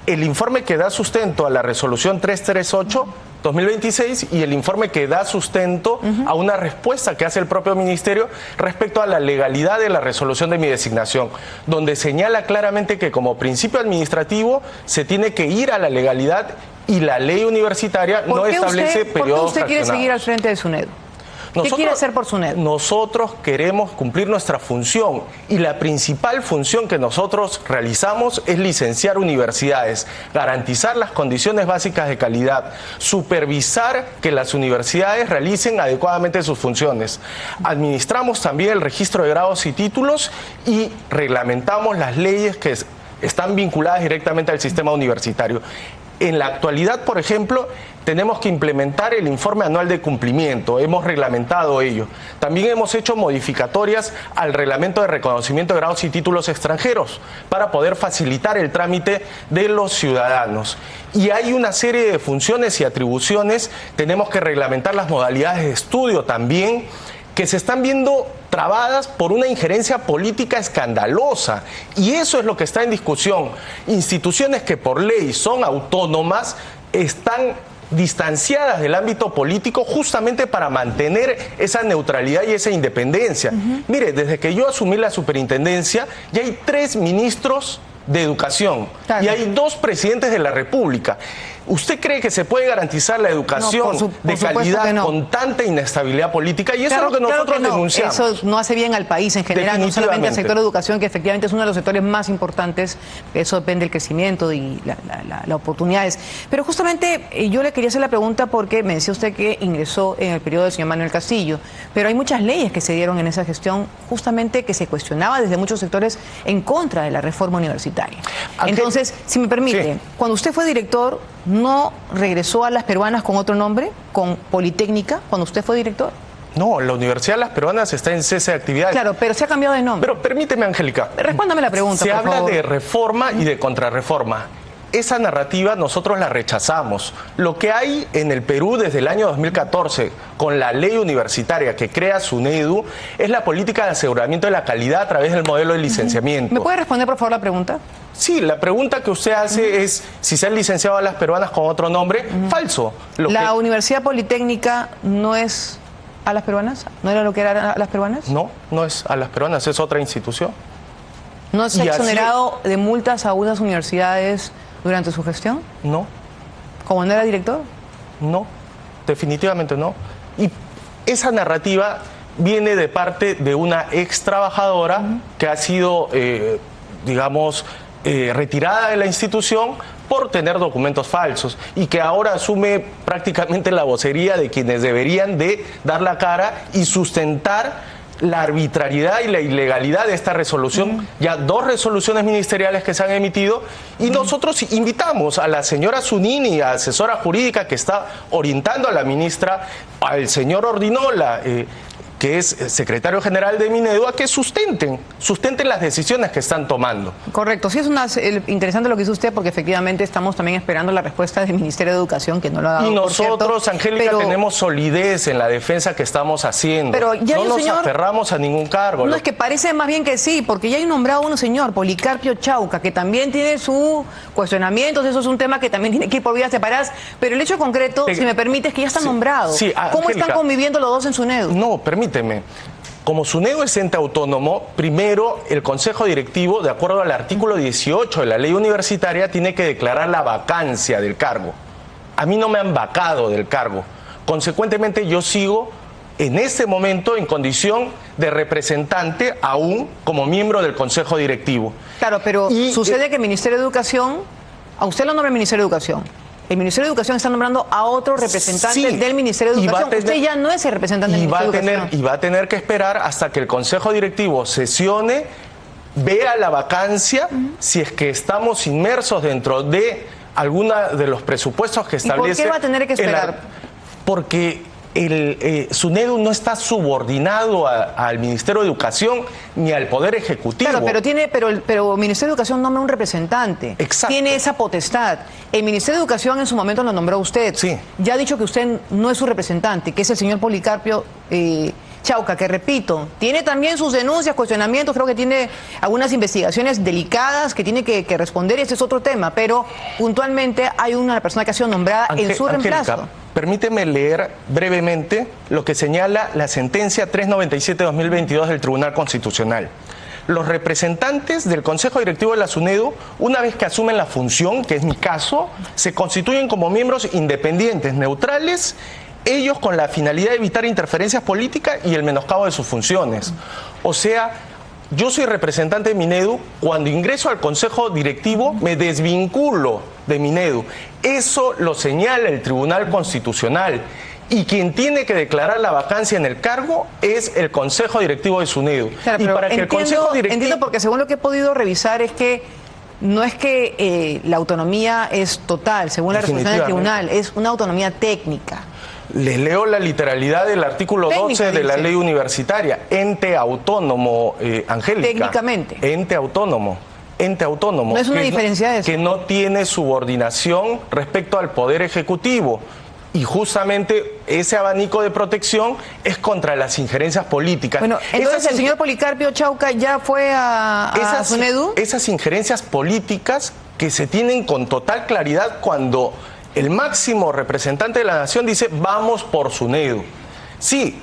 El informe que da sustento a la resolución 338-2026 y el informe que da sustento a una respuesta que hace el propio ministerio respecto a la legalidad de la resolución de mi designación, donde señala claramente que como principio administrativo se tiene que ir a la legalidad y la ley universitaria no establece periodos ¿Por qué usted quiere fraccionados. seguir al frente de SUNEDU? ¿Qué quiere hacer por SUNEDU? Nosotros queremos cumplir nuestra función y la principal función que nosotros realizamos es licenciar universidades, garantizar las condiciones básicas de calidad, supervisar que las universidades realicen adecuadamente sus funciones. Administramos también el registro de grados y títulos y reglamentamos las leyes que están vinculadas directamente al sistema universitario. En la actualidad, por ejemplo, tenemos que implementar el informe anual de cumplimiento. Hemos reglamentado ello. También hemos hecho modificatorias al reglamento de reconocimiento de grados y títulos extranjeros para poder facilitar el trámite de los ciudadanos. Y hay una serie de funciones y atribuciones. Tenemos que reglamentar las modalidades de estudio también, que se están viendo trabadas por una injerencia política escandalosa. Y eso es lo que está en discusión. Instituciones que por ley son autónomas están distanciadas del ámbito político justamente para mantener esa neutralidad y esa independencia. Mire, desde que yo asumí la superintendencia, ya hay 3 ministros de educación y hay 2 presidentes de la República. ¿Usted cree que se puede garantizar la educación de calidad con tanta inestabilidad política? Y eso es lo que nosotros denunciamos. Eso no hace bien al país en general, no solamente al sector de educación, que efectivamente es uno de los sectores más importantes. Eso depende del crecimiento y las oportunidades. Pero justamente yo le quería hacer la pregunta porque me decía usted que ingresó en el periodo del señor Manuel Castillo, pero hay muchas leyes que se dieron en esa gestión justamente que se cuestionaba desde muchos sectores en contra de la reforma universitaria. Entonces, si me permite, cuando usted fue director, ¿no regresó a las peruanas con otro nombre, con Politécnica, cuando usted fue director? No, la Universidad de las Peruanas está en cese de actividades. Claro, pero se ha cambiado de nombre. Pero permíteme, Angélica. Respóndame la pregunta, Se por habla favor. de reforma y de contrarreforma. Esa narrativa nosotros la rechazamos. Lo que hay en el Perú desde el año 2014 con la ley universitaria que crea SUNEDU es la política de aseguramiento de la calidad a través del modelo de licenciamiento. ¿Me puede responder, por favor, la pregunta? Sí, la pregunta que usted hace es si se han licenciado a las peruanas con otro nombre. Falso. ¿La Universidad Politécnica no es a las peruanas? ¿No era lo que eran a las peruanas? No, no es a las peruanas, es otra institución. ¿No se Y ha así- exonerado de multas a unas universidades durante su gestión? No, ¿Como no era director? no, definitivamente no. Y esa narrativa viene de parte de una ex trabajadora que ha sido, digamos, retirada de la institución por tener documentos falsos y que ahora asume prácticamente la vocería de quienes deberían de dar la cara y sustentar la arbitrariedad y la ilegalidad de esta resolución. Ya 2 resoluciones ministeriales que se han emitido y nosotros invitamos a la señora Zunini, asesora jurídica que está orientando a la ministra, al señor Ordinola, que es secretario general de Minedu, a que sustenten las decisiones que están tomando. Correcto. Sí, es interesante lo que dice usted, porque efectivamente estamos también esperando la respuesta del Ministerio de Educación, que no lo ha dado. Y por cierto. nosotros, Angélica, Pero tenemos solidez en la defensa que estamos haciendo. Pero ya no hay un nos señor- aferramos a ningún cargo. No, es que parece más bien que sí, porque ya hay nombrado un señor, Policarpio Chauca, que también tiene sus cuestionamientos, eso es un tema que también tiene que ir por vías separadas, pero el hecho concreto, si me permite, es que ya está Sí, nombrado. sí, ¿Cómo Angélica, están conviviendo los dos en SUNEDU? No, permíteme. Como SUNEDU es ente autónomo, primero el Consejo Directivo, de acuerdo al artículo 18 de la ley universitaria, tiene que declarar la vacancia del cargo. A mí no me han vacado del cargo. Consecuentemente, yo sigo en este momento en condición de representante, aún como miembro del Consejo Directivo. Claro, pero Y, sucede que el Ministerio de Educación, a usted lo nombra el Ministerio de Educación. El Ministerio de Educación está nombrando a otro representante Sí, del Ministerio de y va a Educación. Usted tener- ya no es el representante del y va Ministerio a de Educación. tener, y va a tener que esperar hasta que el Consejo Directivo sesione, vea la vacancia, si es que estamos inmersos dentro de alguna de los presupuestos que ¿Y por establece. qué va a tener que esperar? Porque el SUNEDU no está subordinado al Ministerio de Educación ni al Poder Ejecutivo. Claro, pero el Ministerio de Educación nombra un representante. Exacto. Tiene esa potestad. El Ministerio de Educación en su momento lo nombró usted. Sí. Ya ha dicho que usted no es su representante, que es el señor Policarpio Chauca, que repito, tiene también sus denuncias, cuestionamientos, creo que tiene algunas investigaciones delicadas que tiene que responder, y ese es otro tema, pero puntualmente hay una persona que ha sido nombrada en su reemplazo. Angélica, permíteme leer brevemente lo que señala la sentencia 397-2022 del Tribunal Constitucional. Los representantes del Consejo Directivo de la SUNEDU, una vez que asumen la función, que es mi caso, se constituyen como miembros independientes, neutrales, ellos con la finalidad de evitar interferencias políticas y el menoscabo de sus funciones. O sea, yo soy representante de Minedu, cuando ingreso al Consejo Directivo me desvinculo de Minedu. Eso lo señala el Tribunal Constitucional. Y quien tiene que declarar la vacancia en el cargo es el Consejo Directivo de SUNEDU. Claro, Y pero para que el Consejo Directivo... entiendo, porque según lo que he podido revisar es que no es que la autonomía es total, según la resolución del tribunal, es una autonomía técnica. Les leo la literalidad del artículo Técnica, 12 de la dice. ley universitaria. Ente autónomo, Angélica. Técnicamente. Ente autónomo. Ente autónomo. No es una Que diferencia de eso. Que no tiene subordinación respecto al Poder Ejecutivo. Y justamente ese abanico de protección es contra las injerencias políticas. Bueno, entonces Esas el señor Policarpio Chauca ya fue a SUNEDU. esas injerencias políticas que se tienen con total claridad cuando el máximo representante de la nación dice vamos por SUNEDU. Sí,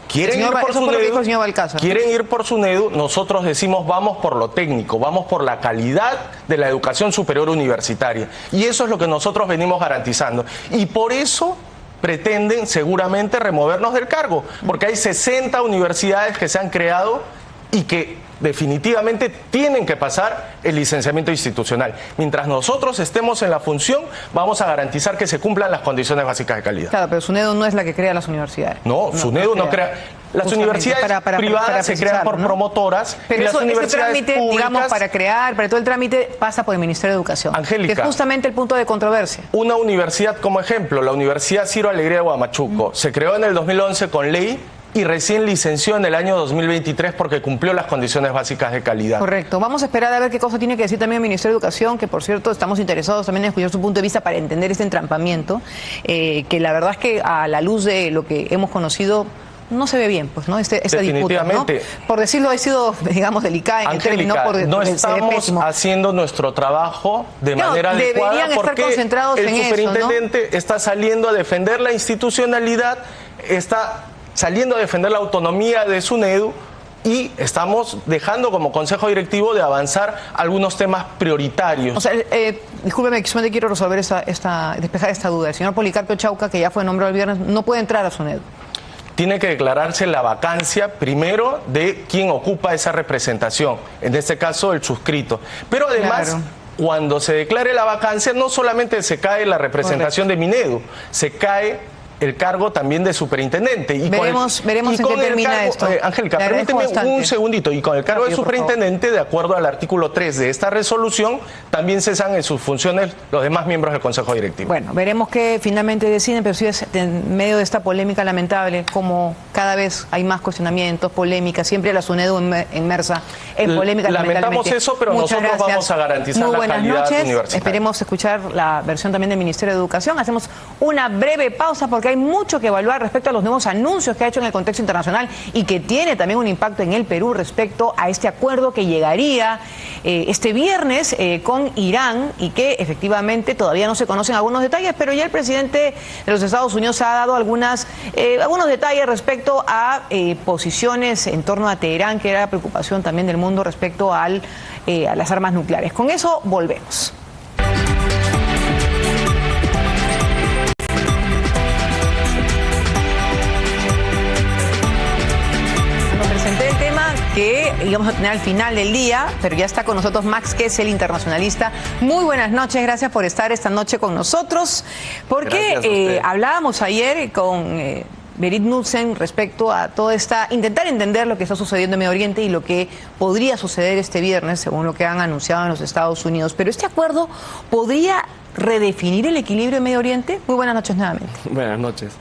quieren ir por Eso fue lo que dijo el SUNEDU, señor Balcázar. quieren ir por SUNEDU, nosotros decimos vamos por lo técnico, vamos por la calidad de la educación superior universitaria. Y eso es lo que nosotros venimos garantizando. Y por eso pretenden seguramente removernos del cargo, porque hay 60 universidades que se han creado y que definitivamente tienen que pasar el licenciamiento institucional. Mientras nosotros estemos en la función, vamos a garantizar que se cumplan las condiciones básicas de calidad. Claro, pero SUNEDU no es la que crea las universidades. No, SUNEDU no crea. Las Justamente, universidades para privadas se crean por precisarlo, ¿no? promotoras Pero y las eso, ese universidades trámite, públicas... digamos, para crear, para todo el trámite, pasa por el Ministerio de Educación. Angélica. Que es justamente el punto de controversia. Una universidad como ejemplo, la Universidad Ciro Alegría de Huamachuco, se creó en el 2011 con ley y recién licenció en el año 2023 porque cumplió las condiciones básicas de calidad. Correcto. Vamos a esperar a ver qué cosa tiene que decir también el Ministerio de Educación, que por cierto estamos interesados también en escuchar su punto de vista para entender este entrampamiento, que la verdad es que a la luz de lo que hemos conocido no se ve bien, pues, ¿no? Esta disputa, ¿no? Por decirlo, ha sido, digamos, delicada en Angélica, el término, no estamos haciendo nuestro trabajo de manera adecuada porque el superintendente, ¿no?, está saliendo a defender la institucionalidad, está saliendo a defender la autonomía de SUNEDU, y estamos dejando como consejo directivo de avanzar algunos temas prioritarios. O sea, discúlpeme, que solamente quiero resolver despejar esta duda. El señor Policarpio Chauca, que ya fue nombrado el viernes, no puede entrar a SUNEDU. Tiene que declararse la vacancia primero de quien ocupa esa representación, en este caso el suscrito. Pero además, claro, cuando se declare la vacancia, no solamente se cae la representación de Minedu, se cae el cargo también de superintendente. Y veremos en qué termina esto. Angélica, permíteme un segundito. Y con el cargo de superintendente, de acuerdo al artículo 3 de esta resolución, también cesan en sus funciones los demás miembros del Consejo Directivo. Bueno, veremos qué finalmente deciden, pero sí es en medio de esta polémica lamentable, como cada vez hay más cuestionamientos, polémicas, siempre la SUNEDU inmersa en polémica. Lamentamos eso, pero nosotros vamos a garantizar la calidad universitaria. Esperemos escuchar la versión también del Ministerio de Educación. Hacemos una breve pausa porque hay mucho que evaluar respecto a los nuevos anuncios que ha hecho en el contexto internacional y que tiene también un impacto en el Perú respecto a este acuerdo que llegaría este viernes con Irán y que efectivamente todavía no se conocen algunos detalles, pero ya el presidente de los Estados Unidos ha dado algunos detalles respecto a posiciones en torno a Teherán, que era la preocupación también del mundo respecto a las armas nucleares. Con eso volvemos. Que íbamos a tener al final del día, pero ya está con nosotros Max Kessel, internacionalista. Muy buenas noches, gracias por estar esta noche con nosotros, porque hablábamos ayer con Berit Knudsen respecto a intentar entender lo que está sucediendo en Medio Oriente y lo que podría suceder este viernes, según lo que han anunciado en los Estados Unidos. Pero este acuerdo podría redefinir el equilibrio en Medio Oriente. Muy buenas noches nuevamente. Buenas noches.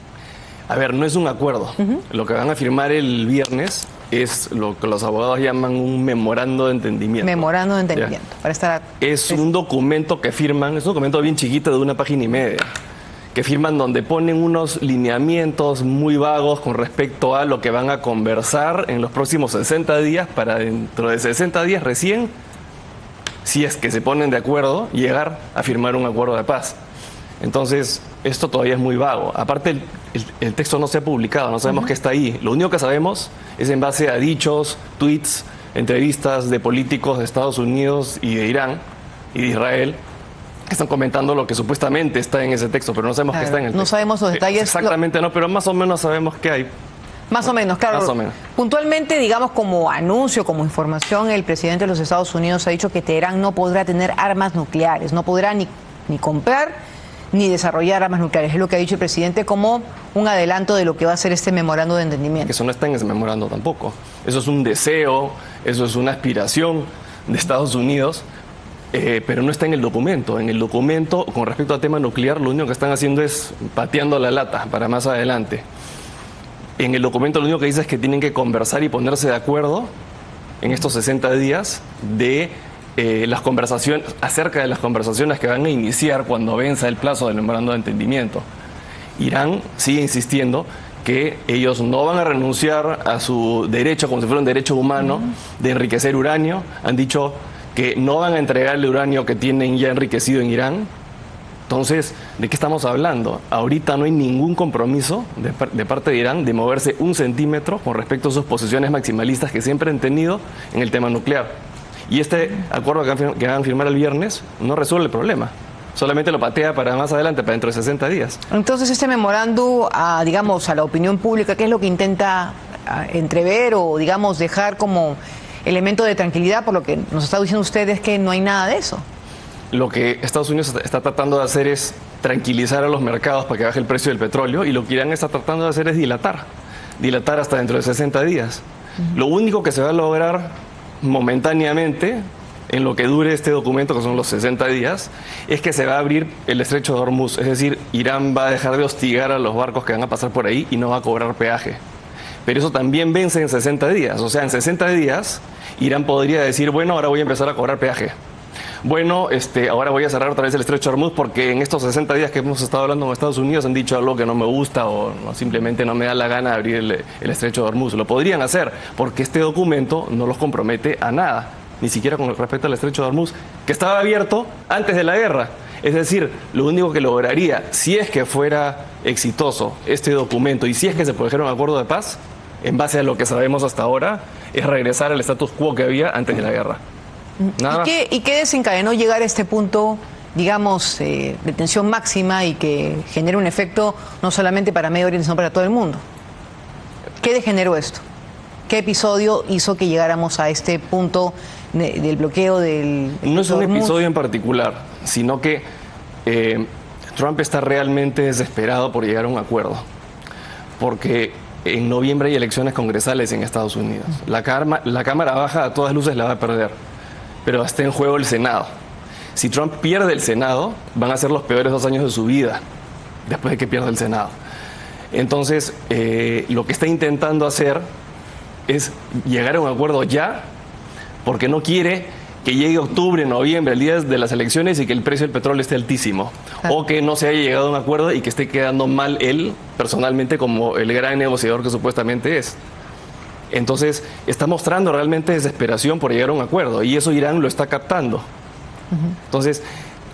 A ver, no es un acuerdo. Lo que van a firmar el viernes es lo que los abogados llaman un memorando de entendimiento. Memorando de entendimiento. Es un documento que firman, es un documento bien chiquito de 1,5 páginas, que firman donde ponen unos lineamientos muy vagos con respecto a lo que van a conversar en los próximos 60 días para dentro de 60 días recién, si es que se ponen de acuerdo, llegar a firmar un acuerdo de paz. Entonces, esto todavía es muy vago. Aparte, el texto no se ha publicado, no sabemos qué está ahí. Lo único que sabemos es en base a dichos, tweets, entrevistas de políticos de Estados Unidos y de Irán y de Israel, que están comentando lo que supuestamente está en ese texto, pero no sabemos qué está en el texto. No sabemos los detalles. Exactamente, no, pero más o menos sabemos qué hay. Más o menos, claro. Más o menos. Puntualmente, digamos, como anuncio, como información, el presidente de los Estados Unidos ha dicho que Teherán no podrá tener armas nucleares, no podrá ni comprar ni desarrollar armas nucleares. Es lo que ha dicho el presidente como un adelanto de lo que va a ser este memorando de entendimiento. Eso no está en ese memorando tampoco. Eso es un deseo, eso es una aspiración de Estados Unidos, pero no está en el documento. En el documento, con respecto al tema nuclear, lo único que están haciendo es pateando la lata para más adelante. En el documento lo único que dice es que tienen que conversar y ponerse de acuerdo en estos 60 días de las conversaciones, acerca de las conversaciones que van a iniciar cuando venza el plazo del memorando de entendimiento. Irán sigue insistiendo que ellos no van a renunciar a su derecho, como si fuera un derecho humano, de enriquecer uranio. Han dicho que no van a entregar el uranio que tienen ya enriquecido en Irán. Entonces, ¿de qué estamos hablando? Ahorita no hay ningún compromiso de parte de Irán de moverse 1 centímetro con respecto a sus posiciones maximalistas que siempre han tenido en el tema nuclear. Y este acuerdo que van a firmar el viernes no resuelve el problema. Solamente lo patea para más adelante, para dentro de 60 días. Entonces, este memorándum, digamos, a la opinión pública, ¿qué es lo que intenta entrever o, digamos, dejar como elemento de tranquilidad? Por lo que nos está diciendo usted es que no hay nada de eso. Lo que Estados Unidos está tratando de hacer es tranquilizar a los mercados para que baje el precio del petróleo, y lo que Irán está tratando de hacer es dilatar hasta dentro de 60 días. Lo único que se va a lograr momentáneamente, en lo que dure este documento, que son los 60 días, es que se va a abrir el estrecho de Hormuz. Es decir, Irán va a dejar de hostigar a los barcos que van a pasar por ahí y no va a cobrar peaje. pero eso también vence en 60 días. O sea, en 60 días Irán podría decir, bueno, ahora voy a empezar a cobrar peaje. Bueno, ahora voy a cerrar otra vez el estrecho de Hormuz porque en estos 60 días que hemos estado hablando con Estados Unidos han dicho algo que no me gusta o no, simplemente no me da la gana de abrir el estrecho de Hormuz. Lo podrían hacer porque este documento no los compromete a nada, ni siquiera con respecto al estrecho de Hormuz, que estaba abierto antes de la guerra. Es decir, lo único que lograría, si es que fuera exitoso este documento y si es que se produjera un acuerdo de paz, en base a lo que sabemos hasta ahora, es regresar al status quo que había antes de la guerra. ¿Y qué desencadenó llegar a este punto, digamos, de tensión máxima y que genere un efecto no solamente para Medio Oriente, sino para todo el mundo? ¿Qué degeneró esto? ¿Qué episodio hizo que llegáramos a este punto del bloqueo del... No es un episodio en particular, sino que Trump está realmente desesperado por llegar a un acuerdo. Porque en noviembre hay elecciones congresales en Estados Unidos. La Cámara Baja a todas luces la va a perder, pero está en juego el Senado. Si Trump pierde el Senado, van a ser los peores 2 años de su vida, después de que pierda el Senado. Entonces, lo que está intentando hacer es llegar a un acuerdo ya, porque no quiere que llegue octubre, noviembre, el día de las elecciones y que el precio del petróleo esté altísimo. O que no se haya llegado a un acuerdo y que esté quedando mal él, personalmente, como el gran negociador que supuestamente es. Entonces, está mostrando realmente desesperación por llegar a un acuerdo y eso Irán lo está captando. Entonces,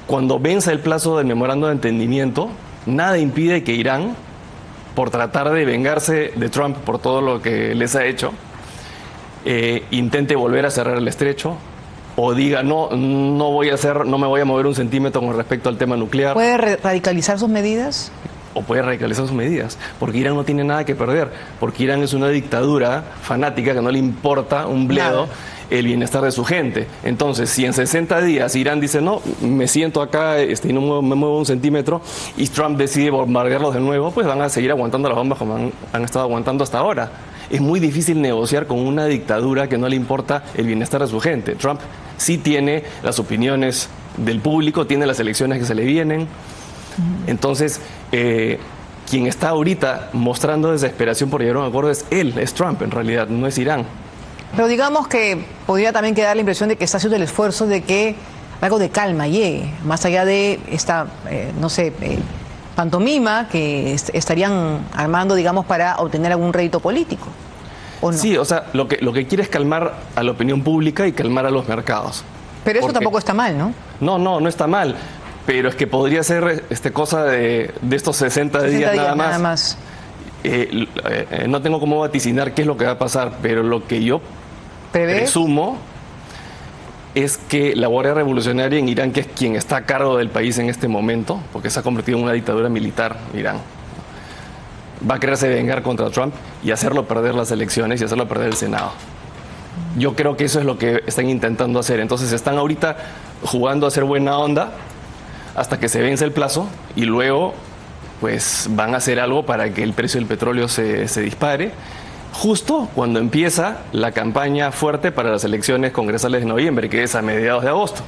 cuando venza el plazo del memorando de entendimiento, nada impide que Irán, por tratar de vengarse de Trump por todo lo que les ha hecho, intente volver a cerrar el estrecho o diga no me voy a mover un centímetro con respecto al tema nuclear. ¿Puede radicalizar sus medidas? O puede radicalizar sus medidas, porque Irán no tiene nada que perder, porque Irán es una dictadura fanática que no le importa un bledo el bienestar de su gente. Entonces, si en 60 días Irán dice, no, me siento acá y no me muevo un centímetro, y Trump decide bombardearlos de nuevo, pues van a seguir aguantando las bombas como han estado aguantando hasta ahora. Es muy difícil negociar con una dictadura que no le importa el bienestar de su gente. Trump sí tiene las opiniones del público, tiene las elecciones que se le vienen. Entonces, quien está ahorita mostrando desesperación por llegar a un acuerdo es él, es Trump en realidad, no es Irán. Pero digamos que podría también quedar la impresión de que está haciendo el esfuerzo de que algo de calma llegue, más allá de esta, pantomima que estarían armando, digamos, para obtener algún rédito político. ¿O no? Sí, o sea, lo que quiere es calmar a la opinión pública y calmar a los mercados. Pero eso tampoco está mal, ¿no? No está mal. Pero es que podría ser cosa de estos 60 días nada más. No tengo cómo vaticinar qué es lo que va a pasar, pero lo que yo presumo es que la Guardia Revolucionaria en Irán, que es quien está a cargo del país en este momento, porque se ha convertido en una dictadura militar, Irán, va a quererse vengar contra Trump y hacerlo perder las elecciones y hacerlo perder el Senado. Yo creo que eso es lo que están intentando hacer. Entonces están ahorita jugando a hacer buena onda hasta que se vence el plazo y luego pues van a hacer algo para que el precio del petróleo se dispare, justo cuando empieza la campaña fuerte para las elecciones congresales de noviembre, que es a mediados de agosto.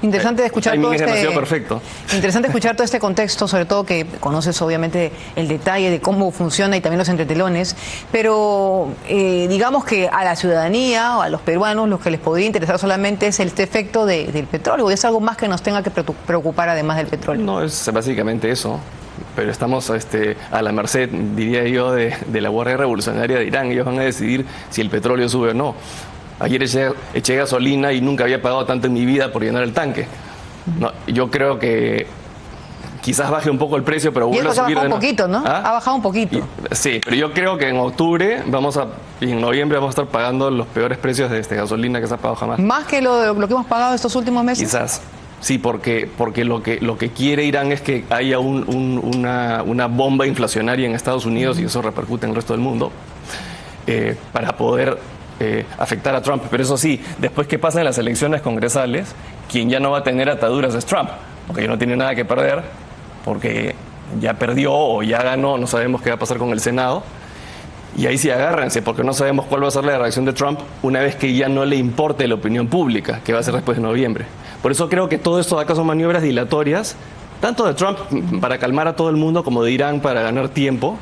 Interesante escuchar todo perfecto. Interesante escuchar todo este contexto, sobre todo que conoces obviamente el detalle de cómo funciona y también los entretelones, pero digamos que a la ciudadanía o a los peruanos lo que les podría interesar solamente es este efecto del petróleo, o es algo más que nos tenga que preocupar además del petróleo. No, es básicamente eso, pero estamos a la merced, diría yo, de la Guardia Revolucionaria de Irán. Ellos van a decidir si el petróleo sube o no. Ayer eché gasolina y nunca había pagado tanto en mi vida por llenar el tanque. No, yo creo que quizás baje un poco el precio, pero vuelve a subir. Ha bajado un poquito, ¿no? Ha bajado un poquito. Sí, pero yo creo que en octubre y en noviembre vamos a estar pagando los peores precios de gasolina que se ha pagado jamás. ¿Más que lo que hemos pagado estos últimos meses? Quizás. Sí, porque lo que quiere Irán es que haya una bomba inflacionaria en Estados Unidos y eso repercute en el resto del mundo para poder afectar a Trump. Pero eso sí, después que pasen las elecciones congresales, quien ya no va a tener ataduras es Trump, porque ya no tiene nada que perder, porque ya perdió o ya ganó, no sabemos qué va a pasar con el Senado. Y ahí sí agárrense, porque no sabemos cuál va a ser la reacción de Trump una vez que ya no le importe la opinión pública, que va a ser después de noviembre. Por eso creo que todo esto acá son maniobras dilatorias, tanto de Trump para calmar a todo el mundo como de Irán para ganar tiempo.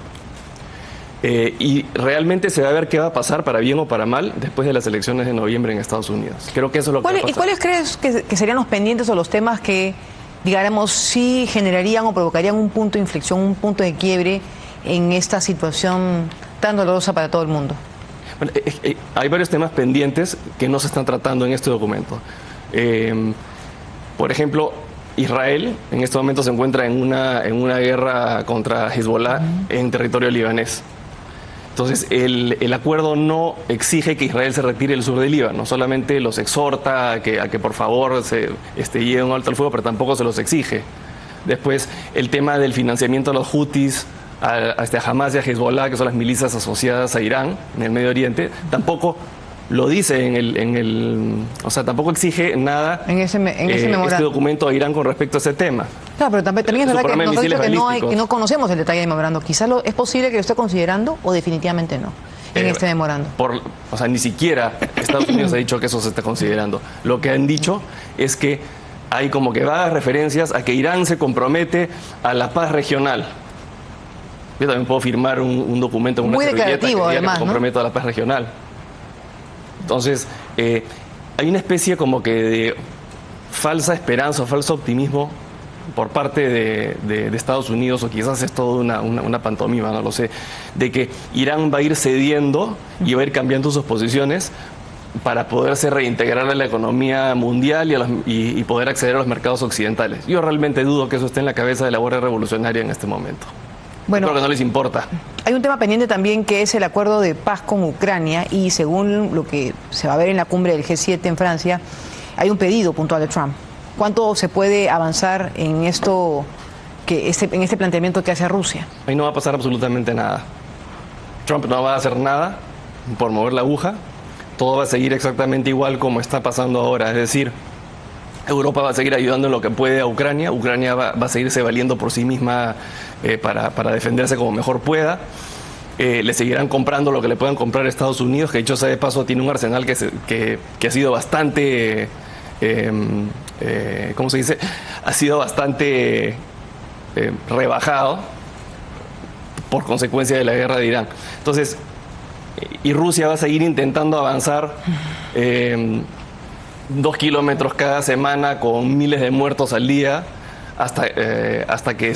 Y realmente se va a ver qué va a pasar, para bien o para mal, después de las elecciones de noviembre en Estados Unidos. Creo que eso es lo que va a pasar. ¿Y cuáles crees que serían los pendientes o los temas que, digamos, sí generarían o provocarían un punto de inflexión, un punto de quiebre en esta situación tan dolorosa para todo el mundo? Bueno, hay varios temas pendientes que no se están tratando en este documento. Por ejemplo, Israel en este momento se encuentra en una guerra contra Hezbollah en territorio libanés. Entonces, el acuerdo no exige que Israel se retire del sur del Líbano, solamente los exhorta a que por favor se lleven un alto al fuego, pero tampoco se los exige. Después, el tema del financiamiento a los Houthis, a Hamas y a Hezbollah, que son las milicias asociadas a Irán en el Medio Oriente, tampoco lo dice o sea, tampoco exige nada en ese memorando. Este documento a Irán con respecto a ese tema. Claro, pero también es verdad que nos ha dicho que no conocemos el detalle del memorando. Quizás es posible que lo esté considerando o definitivamente no en este memorando. O sea, ni siquiera Estados Unidos ha dicho que eso se está considerando. Lo que han dicho es que hay como que vagas referencias a que Irán se compromete a la paz regional. Yo también puedo firmar un documento con una servilleta que diga que me comprometo a la paz regional. Entonces, hay una especie como que de falsa esperanza o falso optimismo por parte de Estados Unidos, o quizás es todo una pantomima, no lo sé, de que Irán va a ir cediendo y va a ir cambiando sus posiciones para poderse reintegrar a la economía mundial y poder acceder a los mercados occidentales. Yo realmente dudo que eso esté en la cabeza de la Guardia Revolucionaria en este momento. Bueno, creo que no les importa. Hay un tema pendiente también que es el acuerdo de paz con Ucrania, y según lo que se va a ver en la cumbre del G7 en Francia, hay un pedido puntual de Trump. ¿Cuánto se puede avanzar en esto, en este planteamiento que hace Rusia? Ahí no va a pasar absolutamente nada. Trump no va a hacer nada por mover la aguja. Todo va a seguir exactamente igual como está pasando ahora. Es decir, Europa va a seguir ayudando en lo que puede a Ucrania. Ucrania va a seguirse valiendo por sí misma para defenderse como mejor pueda. Le seguirán comprando lo que le puedan comprar a Estados Unidos, que dicho sea de paso tiene un arsenal que ha sido bastante, ¿cómo se dice? Ha sido bastante rebajado por consecuencia de la guerra de Irán. Entonces, y Rusia va a seguir intentando avanzar 2 kilómetros cada semana con miles de muertos al día hasta que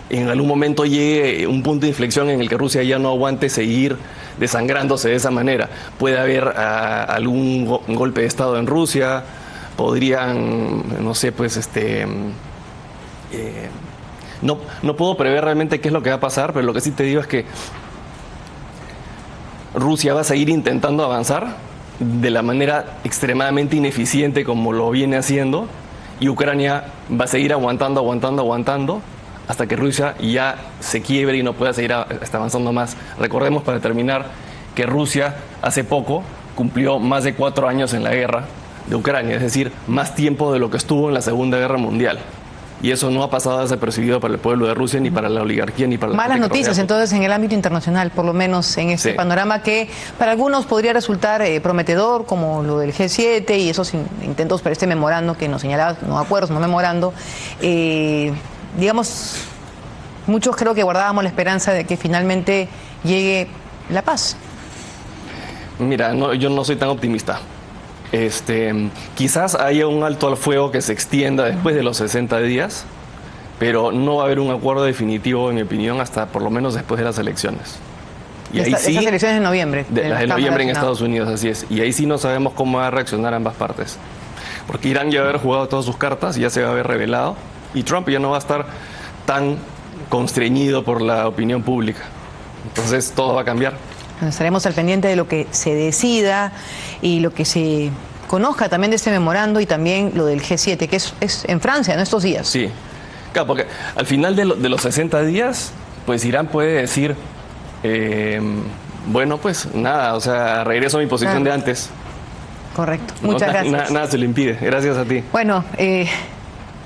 en algún momento llegue un punto de inflexión en el que Rusia ya no aguante seguir desangrándose de esa manera. Puede haber algún golpe de Estado en Rusia, podrían, no sé, no puedo prever realmente qué es lo que va a pasar, pero lo que sí te digo es que Rusia va a seguir intentando avanzar de la manera extremadamente ineficiente como lo viene haciendo, y Ucrania va a seguir aguantando hasta que Rusia ya se quiebre y no pueda seguir avanzando más. Recordemos, para terminar, que Rusia hace poco cumplió más de 4 años en la guerra de Ucrania, es decir, más tiempo de lo que estuvo en la Segunda Guerra Mundial. Y eso no ha pasado desapercibido para el pueblo de Rusia, ni para la oligarquía, ni para la... Malas noticias entonces en el ámbito internacional, por lo menos en este panorama que para algunos podría resultar prometedor, como lo del G7 y esos intentos para este memorando que nos señalaba, no acuerdos, no memorando. Digamos, muchos creo que guardábamos la esperanza de que finalmente llegue la paz. Mira, yo no soy tan optimista. Quizás haya un alto al fuego que se extienda después de los 60 días, pero no va a haber un acuerdo definitivo, en mi opinión, hasta por lo menos después de las elecciones. Y ahí sí, esas elecciones de noviembre. Las de noviembre en Estados Unidos, así es. Y ahí sí no sabemos cómo va a reaccionar ambas partes. Porque Irán ya va a haber jugado todas sus cartas, ya se va a haber revelado, y Trump ya no va a estar tan constreñido por la opinión pública. Entonces todo va a cambiar. Estaremos al pendiente de lo que se decida y lo que se conozca también de este memorando, y también lo del G7, que es en Francia, ¿no? Estos días. Sí, claro, porque al final de los 60 días, pues Irán puede decir, bueno, pues nada, o sea, regreso a mi posición de antes. Correcto, muchas gracias. Nada se lo impide, gracias a ti. Bueno,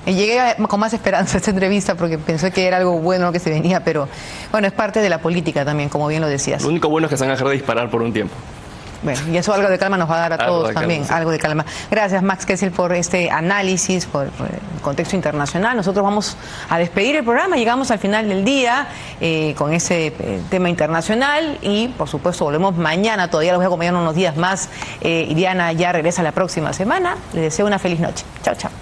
llegué con más esperanza a esta entrevista porque pensé que era algo bueno lo que se venía, pero bueno, es parte de la política también, como bien lo decías. Lo único bueno es que se van a dejar de disparar por un tiempo. Bueno, y eso algo de calma nos va a dar a Algo todos de calma, también, sí. algo de calma. Gracias, Max Kessel, por este análisis, por el contexto internacional. Nosotros vamos a despedir el programa, llegamos al final del día con ese tema internacional y, por supuesto, volvemos mañana. Todavía los voy a acompañar unos días más. Iriana ya regresa la próxima semana. Les deseo una feliz noche. Chao, chao.